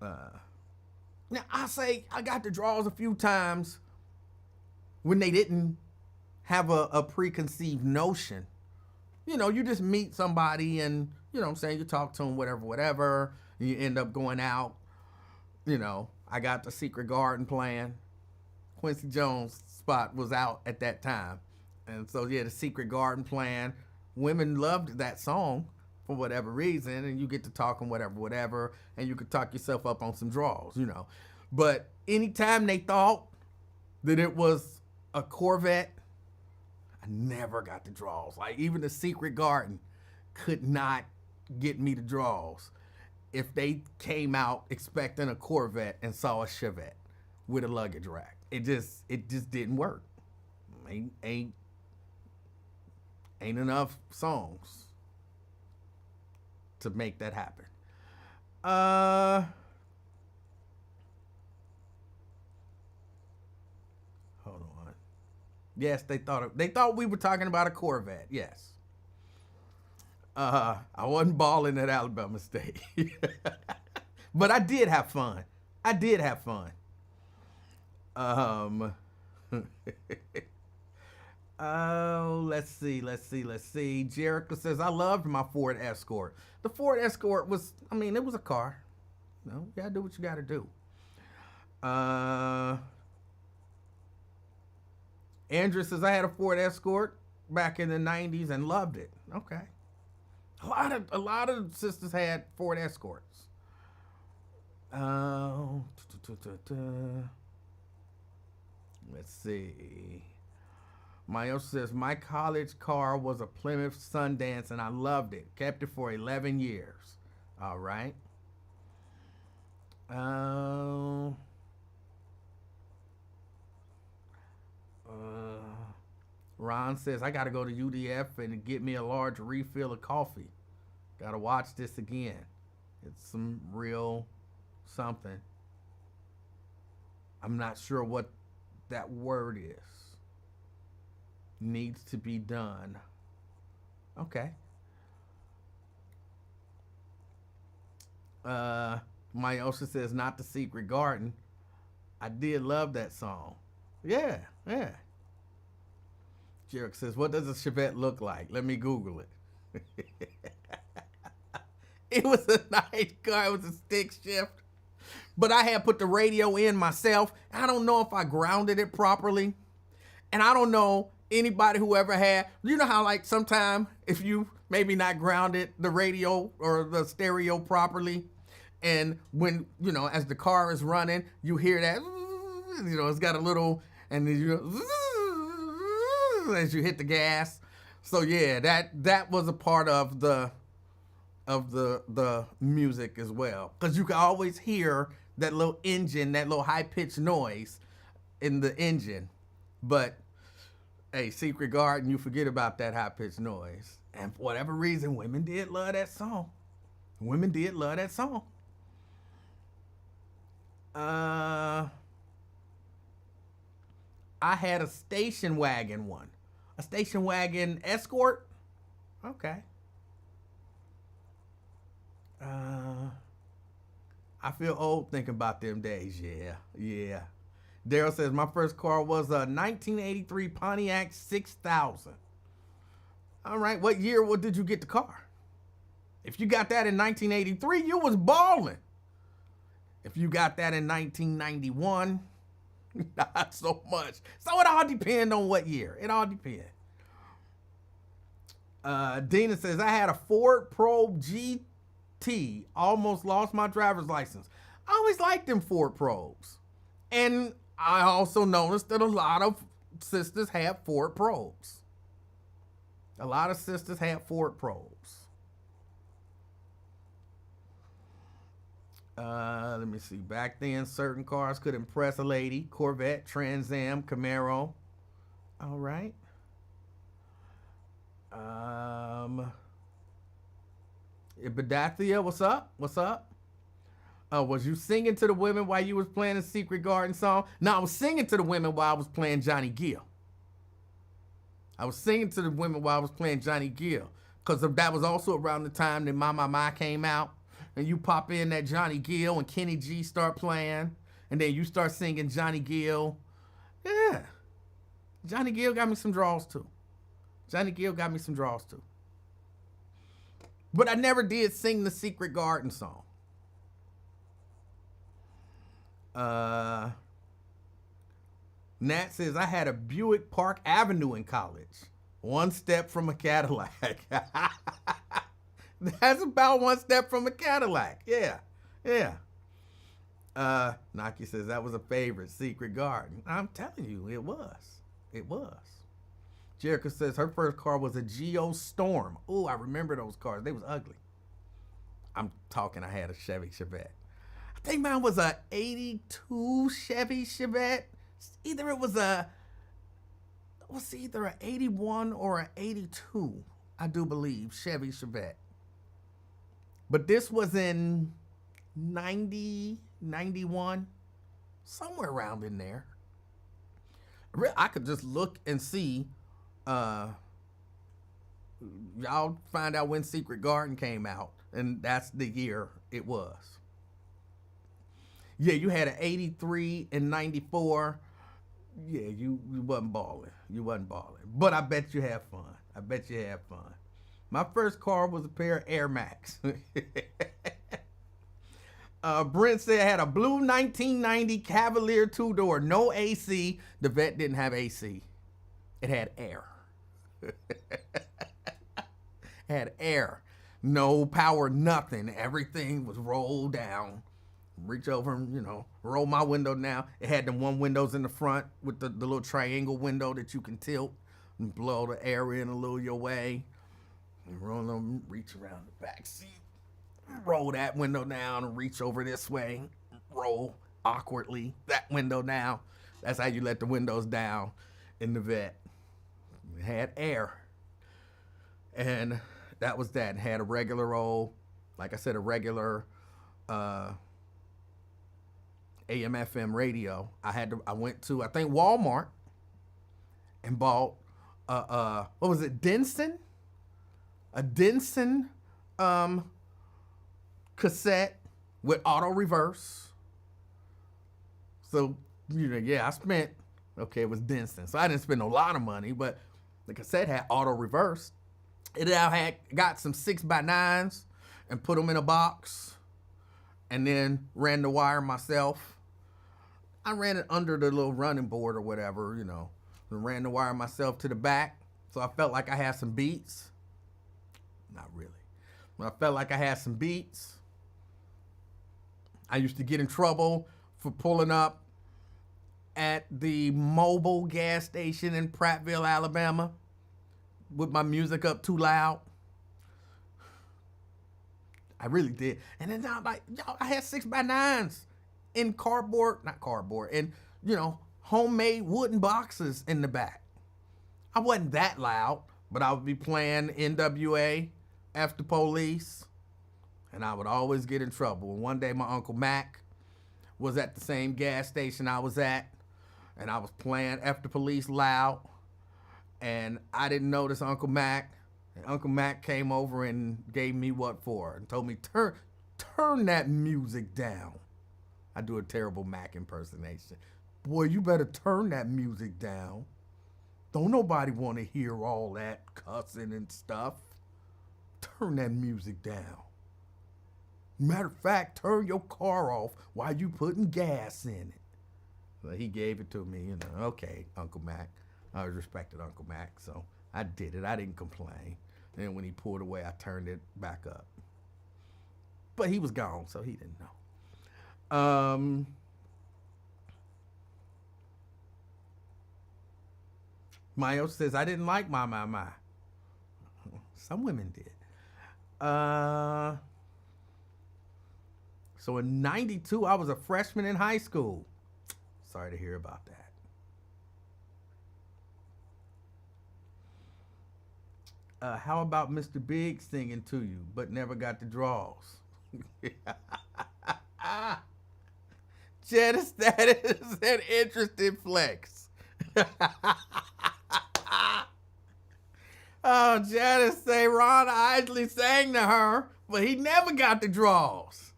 Now, I say I got the draws a few times when they didn't have a preconceived notion. You just meet somebody and, you talk to them, whatever, and you end up going out. I got the Secret Garden playing. Quincy Jones' spot was out at that time. And so, yeah, the Secret Garden playing. Women loved that song for whatever reason, and you get to talking whatever, and you could talk yourself up on some draws, But anytime they thought that it was a Corvette, I never got the draws. Like, even the Secret Garden could not get me the draws if they came out expecting a Corvette and saw a Chevette with a luggage rack. It just didn't work. Ain't enough songs to make that happen. Yes, they thought we were talking about a Corvette. Yes. I wasn't balling at Alabama State. But I did have fun. I did have fun. Oh, let's see. Jericho says, I loved my Ford Escort. The Ford Escort was, it was a car. You gotta do what you gotta do. Andrew says, I had a Ford Escort back in the 90s and loved it. Okay. A lot of sisters had Ford Escorts. Let's see. Mayo says, my college car was a Plymouth Sundance and I loved it. Kept it for 11 years. All right. Ron says, I got to go to UDF and get me a large refill of coffee. Got to watch this again. It's some real something. I'm not sure what that word is. Needs to be done. Okay. Myosha says, not the Secret Garden. I did love that song. Yeah. Jerick says, what does a Chevette look like? Let me Google it. It was a nice car. It was a stick shift. But I had put the radio in myself. I don't know if I grounded it properly. And I don't know anybody who ever had, you know how like sometime if you maybe not grounded the radio or the stereo properly, and when, as the car is running, you hear that, it's got a little, and then you as you hit the gas. So yeah, that was a part of the music as well, because you can always hear that little engine, that little high-pitched noise in the engine. But hey, Secret Garden, you forget about that high-pitched noise. And for whatever reason, women did love that song. I had a station wagon one. A station wagon Escort? Okay. I feel old thinking about them days. Yeah. Daryl says, my first car was a 1983 Pontiac 6000. All right, what year did you get the car? If you got that in 1983, you was balling. If you got that in 1991, not so much. So it all depends on what year. It all depends. Dina says, I had a Ford Probe GT. Almost lost my driver's license. I always liked them Ford Probes. And I also noticed that a lot of sisters had Ford Probes. Let me see. Back then, certain cars could impress a lady. Corvette, Trans Am, Camaro. All right. Ibadathia, what's up? Was you singing to the women while you was playing a Secret Garden song? No, I was singing to the women while I was playing Johnny Gill. Because that was also around the time that My My came out. And you pop in that Johnny Gill and Kenny G start playing. And then you start singing Johnny Gill. Yeah. Johnny Gill got me some draws too. But I never did sing the Secret Garden song. Nat says, I had a Buick Park Avenue in college. One step from a Cadillac. That's about one step from a Cadillac. Yeah. Naki says, that was a favorite, Secret Garden. I'm telling you, it was. Jericho says her first car was a Geo Storm. Oh, I remember those cars. They was ugly. I had a Chevy Chevette. I think mine was a 82 Chevy Chevette. Either it was either an 81 or an 82, I do believe, Chevy Chevette. But this was in 90, 91, somewhere around in there. I could just look and see. Y'all find out when Secret Garden came out, and that's the year it was. Yeah, you had an 83 and 94. Yeah, you wasn't balling. You wasn't balling. But I bet you had fun. I bet you had fun. My first car was a pair of Air Max. Brent said I had a blue 1990 Cavalier two-door, no AC. The Vet didn't have AC. It had air. Had air. No power, nothing. Everything was rolled down. Reach over and, roll my window down. It had them one windows in the front with the little triangle window that you can tilt and blow the air in a little your way. And roll them, reach around the back seat. Roll that window down and reach over this way. Roll awkwardly that window down. That's how you let the windows down in the Vet. It had air. And that was that. It had a regular old, like I said, a regular AM FM radio. I went to, I think, Walmart and bought what was it, Denson? A Denson cassette with auto reverse. So, I spent, it was Denson. So I didn't spend a lot of money, but the cassette had auto reverse. It I got some 6x9s and put them in a box and then ran the wire myself. I ran it under the little running board or whatever, and ran the wire myself to the back. So I felt like I had some beats. Not really. But I felt like I had some beats. I used to get in trouble for pulling up at the Mobile gas station in Prattville, Alabama, with my music up too loud. I really did. And then I had 6x9s in homemade wooden boxes in the back. I wasn't that loud, but I would be playing NWA, F the Police, and I would always get in trouble. And one day my Uncle Mac was at the same gas station I was at, and I was playing F the Police loud, and I didn't notice Uncle Mac. And Uncle Mac came over and gave me what for, and told me, turn that music down. I do a terrible Mac impersonation. Boy, you better turn that music down. Don't nobody want to hear all that cussing and stuff. Turn that music down. Matter of fact, turn your car off while you putting gas in it. So he gave it to me, Okay, Uncle Mac. I respected Uncle Mac, so I did it. I didn't complain. And when he pulled away, I turned it back up. But he was gone, so he didn't know. Mayo says, I didn't like my. Some women did. So in 92, I was a freshman in high school. Sorry to hear about that. How about Mr. Big singing to you, but never got the draws? Janice, that is an interesting flex. Oh, Janice say Ron Isley sang to her, but he never got the draws.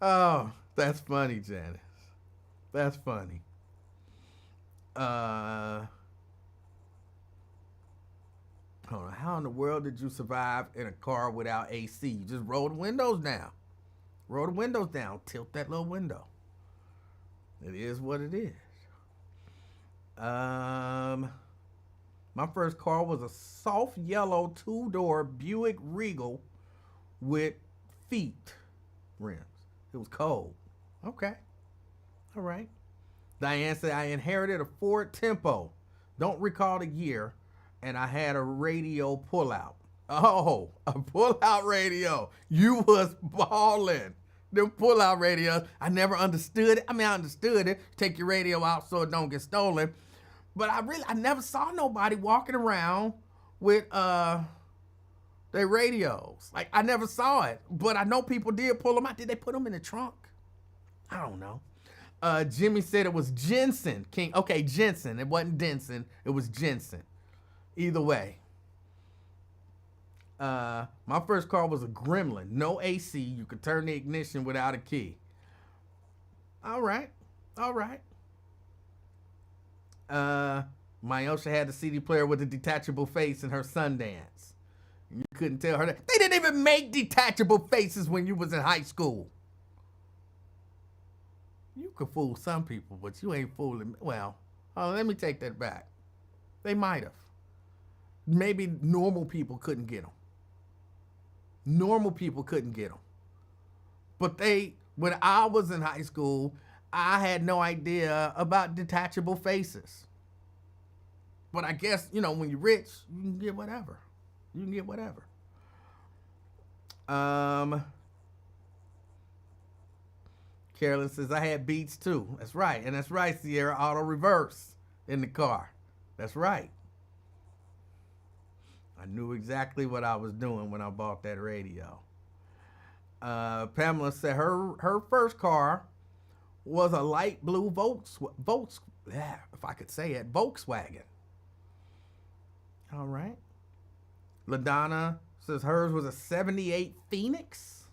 Oh, that's funny, Janice. That's funny. Hold on. How in the world did you survive in a car without AC? You just roll the windows down. Roll the windows down. Tilt that little window. It is what it is. My first car was a soft yellow two-door Buick Regal with feet rims. It was cold. Okay. All right. Diane said, I inherited a Ford Tempo. Don't recall the year. And I had a radio pullout. Oh, a pullout radio. You was balling. Them pullout radios. I never understood it. I understood it. Take your radio out so it don't get stolen. But I never saw nobody walking around with their radios. Like, I never saw it. But I know people did pull them out. Did they put them in the trunk? I don't know. Jimmy said it was Jensen. King. Okay, Jensen. It wasn't Denson. It was Jensen. Either way. My first car was a Gremlin. No AC. You could turn the ignition without a key. All right. Myosha had the CD player with a detachable face in her Sundance. You couldn't tell her that. They didn't even make detachable faces when you was in high school. You could fool some people, but you ain't fooling. Well, let me take that back. They might have. Maybe normal people couldn't get them. But when I was in high school, I had no idea about detachable faces. But I guess, when you're rich, you can get whatever. Carolyn says, I had Beats too. That's right. And that's right, Sierra. Auto reverse in the car. That's right. I knew exactly what I was doing when I bought that radio. Pamela said her first car was a light blue Volkswagen. All right. LaDonna says hers was a 78 Phoenix.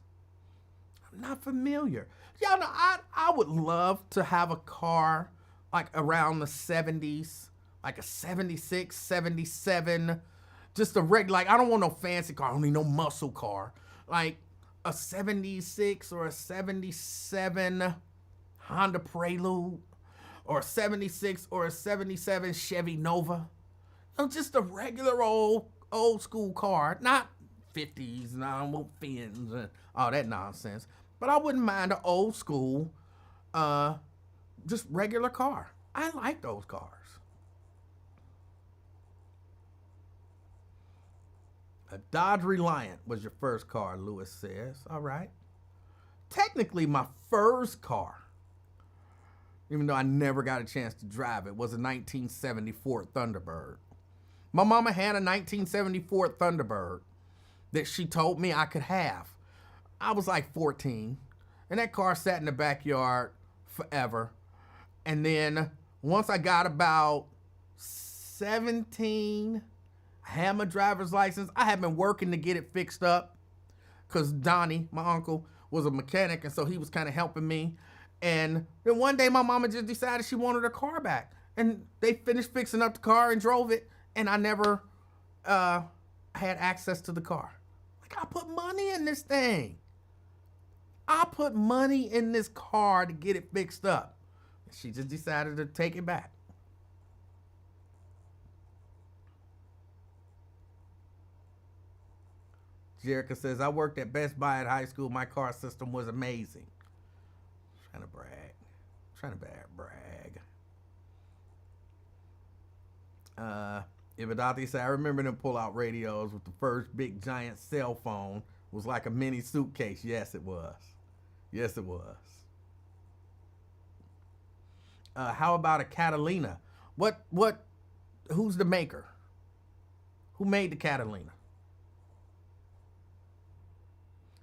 I'm not familiar. Y'all know, I would love to have a car like around the 70s, like a 76, 77, just a regular, like I don't want no fancy car, I don't need no muscle car. Like a 76 or a 77 Honda Prelude or a 76 or a 77 Chevy Nova. Just a regular old school car, not 50s and I want fins and all that nonsense. But I wouldn't mind an old school, just regular car. I like those cars. A Dodge Reliant was your first car, Lewis says. All right. Technically, my first car, even though I never got a chance to drive it, was a 1974 Thunderbird. My mama had a 1974 Thunderbird that she told me I could have. I was like 14, and that car sat in the backyard forever. And then once I got about 17, I had my driver's license. I had been working to get it fixed up because Donnie, my uncle, was a mechanic, and so he was kind of helping me. And then one day my mama just decided she wanted her car back. And they finished fixing up the car and drove it, and I never had access to the car. Like, I put money in this thing. I put money in this car to get it fixed up. She just decided to take it back. Jerica says, I worked at Best Buy at high school. My car system was amazing. Trying to brag. Ibadati said, I remember them pull-out radios with the first big giant cell phone. It was like a mini suitcase. Yes, it was. How about a Catalina? Who's the maker? Who made the Catalina?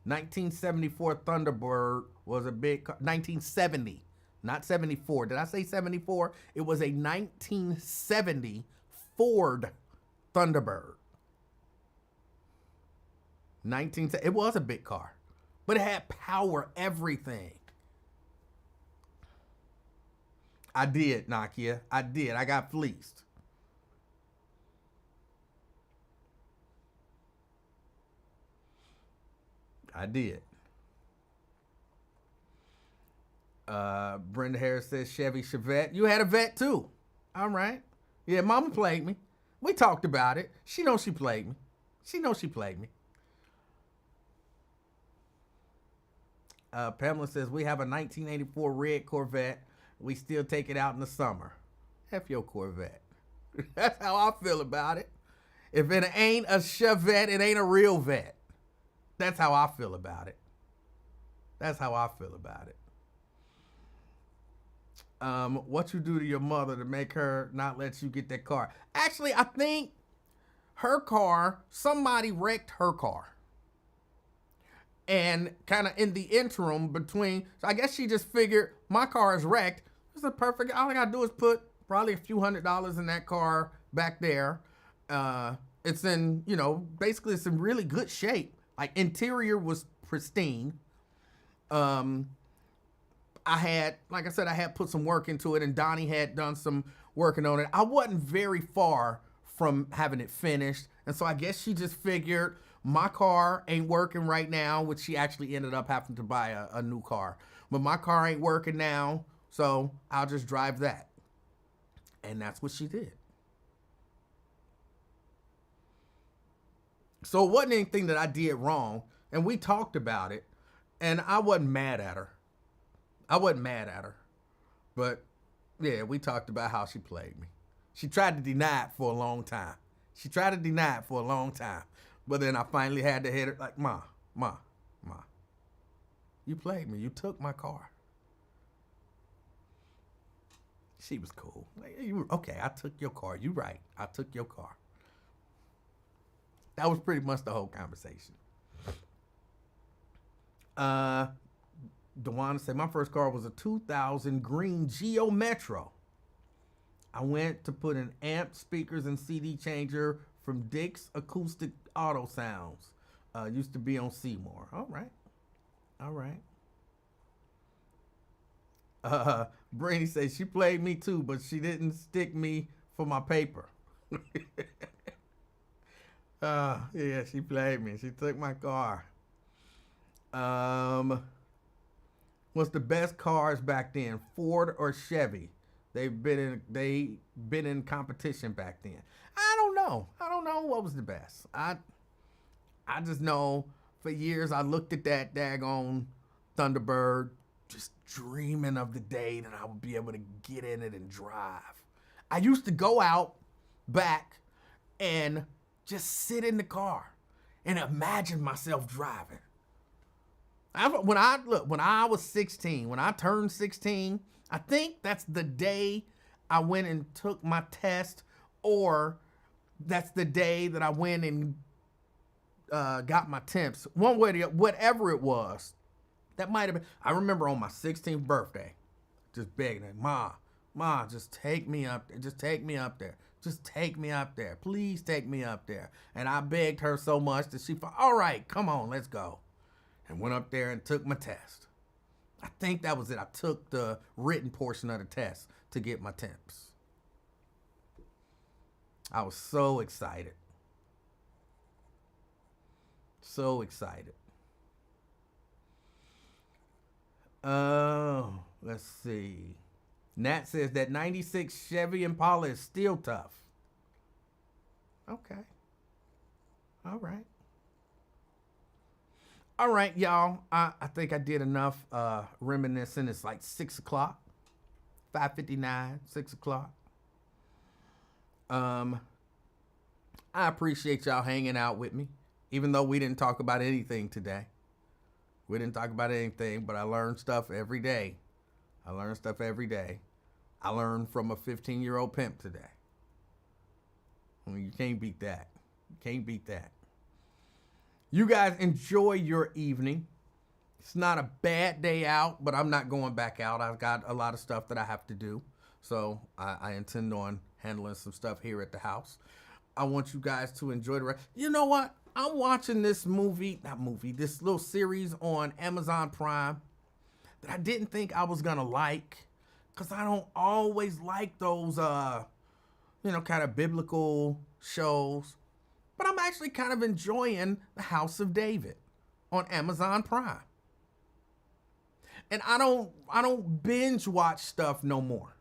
1974 Thunderbird was a big car. 1970, not 74. Did I say 74? It was a 1970 Ford Thunderbird. It was a big car, but it had power, everything. I did, Nakia. I did. I got fleeced. I did. Brenda Harris says Chevy Chevette. You had a vet too. All right. Yeah, Mama played me. We talked about it. She knows she played me. Pamela says we have a 1984 red Corvette. We still take it out in the summer. F your Corvette. That's how I feel about it. If it ain't a Chevette, it ain't a real vet. That's how I feel about it. What you do to your mother to make her not let you get that car? Actually, I think her car, somebody wrecked her car. And kind of in the interim between, so I guess she just figured my car is wrecked. It's a perfect. All I gotta do is put probably a few $100s in that car back there. It's in, basically it's in really good shape. Like interior was pristine. I had put some work into it, and Donnie had done some working on it. I wasn't very far from having it finished, and so I guess she just figured my car ain't working right now, which she actually ended up having to buy a new car. But my car ain't working now, so I'll just drive that. And that's what she did. So it wasn't anything that I did wrong, and we talked about it, and I wasn't mad at her. But yeah, we talked about how she played me. She tried to deny it for a long time. But then I finally had to hit her like, Ma, you played me. You took my car. She was cool. Like, okay, I took your car. You right. I took your car. That was pretty much the whole conversation. Dewana said, my first car was a 2000 green Geo Metro. I went to put in amp, speakers, and CD changer from Dick's Acoustic Auto Sounds. Used to be on Seymour. All right. Brainy says she played me too, but she didn't stick me for my paper. Yeah, she played me. She took my car. What's the best cars back then, Ford or Chevy? They been in competition back then. I don't know what was the best. I just know for years I looked at that daggone Thunderbird, just dreaming of the day that I would be able to get in it and drive. I used to go out back and just sit in the car and imagine myself driving. When I was 16, when I turned 16, I think that's the day I went and took my test, or that's the day that I went and got my temps. One way or the other, whatever it was, that might have been. I remember on my 16th birthday, just begging her, Ma, just take me up there. Just take me up there. Just take me up there. Please take me up there. And I begged her so much that she thought, all right, come on, let's go. And went up there and took my test. I think that was it. I took the written portion of the test to get my temps. I was so excited. So excited. Oh, let's see. Nat says that 96 Chevy Impala is still tough. Okay. All right. All right, y'all. I think I did enough reminiscing. It's like 6 o'clock. 5:59, 6 o'clock. I appreciate y'all hanging out with me, even though we didn't talk about anything today. We didn't talk about anything, but I learned stuff every day. I learned from a 15-year-old pimp today. I mean, you can't beat that. You guys enjoy your evening. It's not a bad day out, but I'm not going back out. I've got a lot of stuff that I have to do. So I intend on handling some stuff here at the house. I want you guys to enjoy the rest. You know what? I'm watching this this little series on Amazon Prime that I didn't think I was going to like, because I don't always like those, kind of biblical shows. But I'm actually kind of enjoying The House of David on Amazon Prime. And I don't binge watch stuff no more.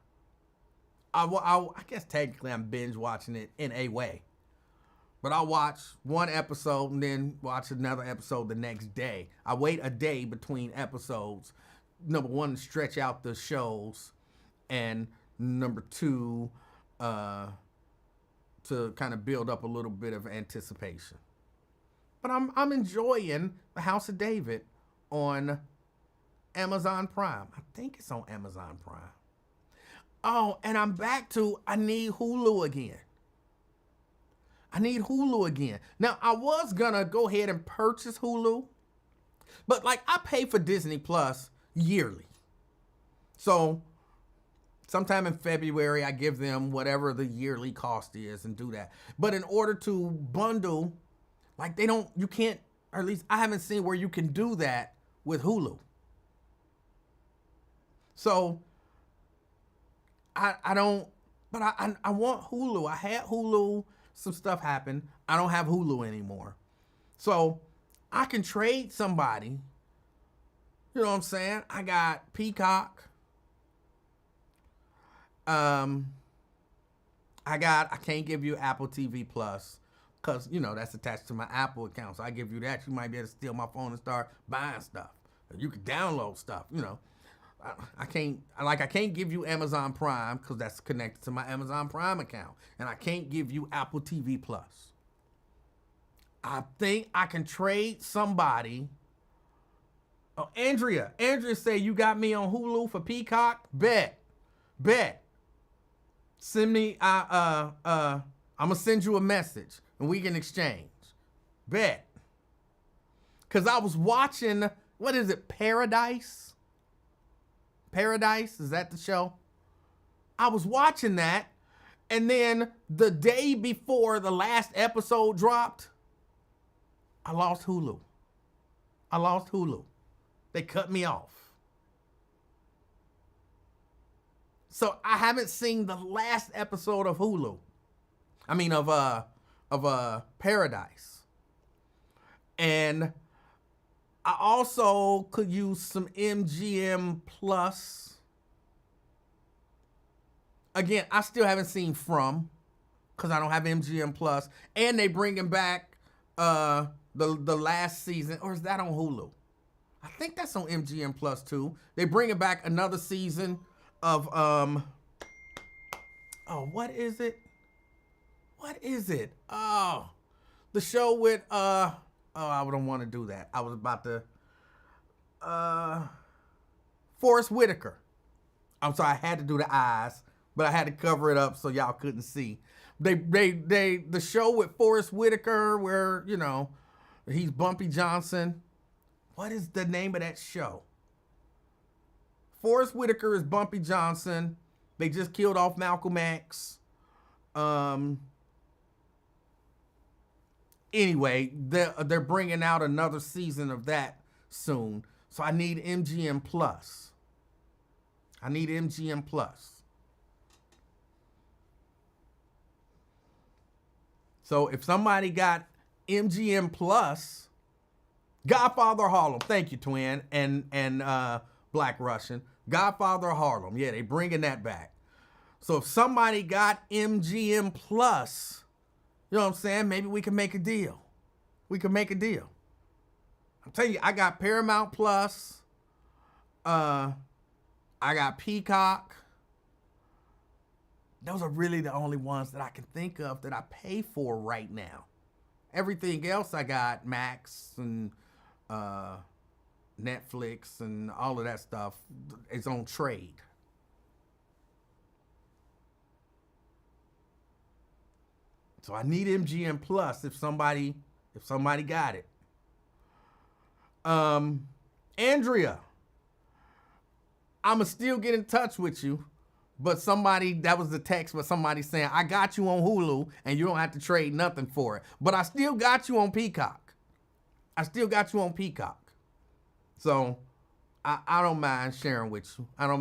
I guess technically I'm binge watching it in a way. But I'll watch one episode and then watch another episode the next day. I wait a day between episodes. Number one, to stretch out the shows. And number two, to kind of build up a little bit of anticipation. But I'm enjoying The House of David on Amazon Prime. I think it's on Amazon Prime. Oh, and I'm back to I need Hulu again. Now, I was gonna go ahead and purchase Hulu, but I pay for Disney Plus yearly. So sometime in February, I give them whatever the yearly cost is and do that. But in order to bundle, like you can't, or at least I haven't seen where you can do that with Hulu. So I don't, but I want Hulu. I had Hulu, some stuff happened. I don't have Hulu anymore. So I can trade somebody. You know what I'm saying? I got Peacock. I can't give you Apple TV Plus because, that's attached to my Apple account. So I give you that. You might be able to steal my phone and start buying stuff. You can download stuff, I can't give you Amazon Prime because that's connected to my Amazon Prime account. And I can't give you Apple TV Plus. I think I can trade somebody. Oh, Andrea say you got me on Hulu for Peacock? Bet. Send me, I'm gonna send you a message and we can exchange. Bet. Cause I was watching, what is it, Paradise? Paradise, is that the show? I was watching that, and then the day before the last episode dropped, I lost Hulu. They cut me off. So I haven't seen the last episode of Hulu. I mean of Paradise. And I also could use some MGM Plus. Again, I still haven't seen From because I don't have MGM Plus. And they bringing back the last season, or is that on Hulu? I think that's on MGM Plus too. They bringing back another season of what is it? Oh, the show with I don't want to do that. I was about to Forrest Whitaker. I'm sorry, I had to do the eyes, but I had to cover it up so y'all couldn't see. The show with Forrest Whitaker where, he's Bumpy Johnson. What is the name of that show? Forrest Whitaker is Bumpy Johnson. They just killed off Malcolm X. Anyway, they're bringing out another season of that soon. So I need MGM Plus. So if somebody got MGM Plus, Godfather Harlem, thank you, Twin, and Black Russian. Godfather Harlem, yeah, they bringing that back. So if somebody got MGM Plus, you know what I'm saying? Maybe we can make a deal. I'm telling you, I got Paramount Plus. I got Peacock. Those are really the only ones that I can think of that I pay for right now. Everything else I got Max and Netflix and all of that stuff is on trade. So I need MGM Plus if somebody got it. Andrea, I'ma still get in touch with you, but that was the text, but somebody saying, I got you on Hulu and you don't have to trade nothing for it. But I still got you on Peacock. So I don't mind sharing with you. Hold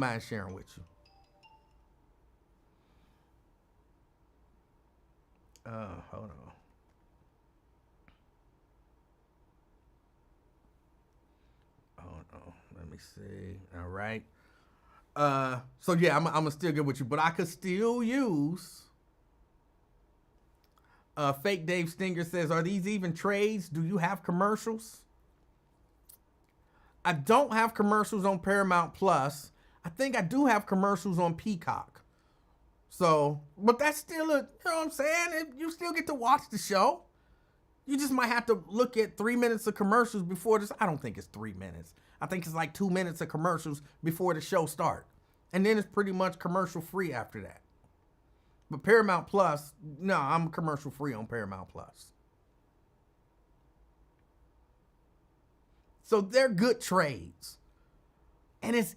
on. Let me see. All right. So yeah, I'm gonna still get with you, but I could still use. Fake Dave Stinger says, "Are these even trades? Do you have commercials?" I don't have commercials on Paramount Plus. I think I do have commercials on Peacock. So, but that's still you know what I'm saying? You still get to watch the show. You just might have to look at 3 minutes of commercials before this. I don't think it's 3 minutes. I think it's like 2 minutes of commercials before the show starts. And then it's pretty much commercial free after that. But Paramount Plus, no, I'm commercial free on Paramount Plus. So they're good trades. And it's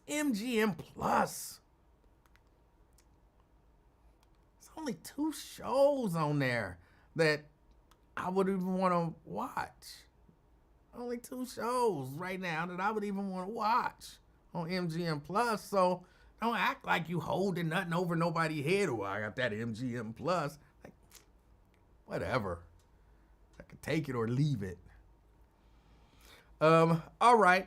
MGM Plus. It's only 2 shows on there that I would even want to watch. Only 2 shows right now that I would even want to watch on MGM Plus. So don't act like you holding nothing over nobody's head. Oh, I got that MGM Plus. Like, whatever. I can take it or leave it. All right.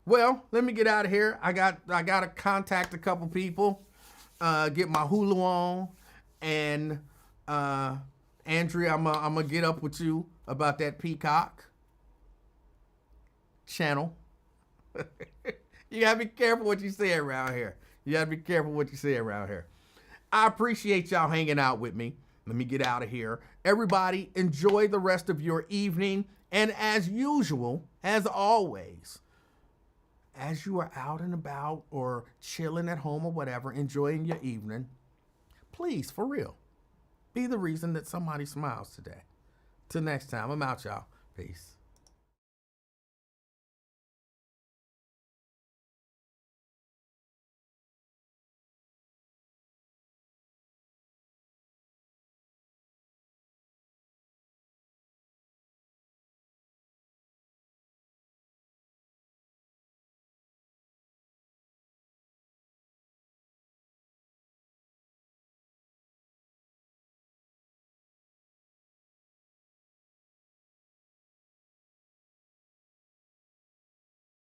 Well, let me get out of here. I got to contact a couple people, get my Hulu on, and Andrea, I'm gonna get up with you about that Peacock channel. You gotta be careful what you say around here. I appreciate y'all hanging out with me. Let me get out of here. Everybody, enjoy the rest of your evening. And as usual, as always, as you are out and about or chilling at home or whatever, enjoying your evening, please, for real, be the reason that somebody smiles today. Till next time, I'm out, y'all. Peace.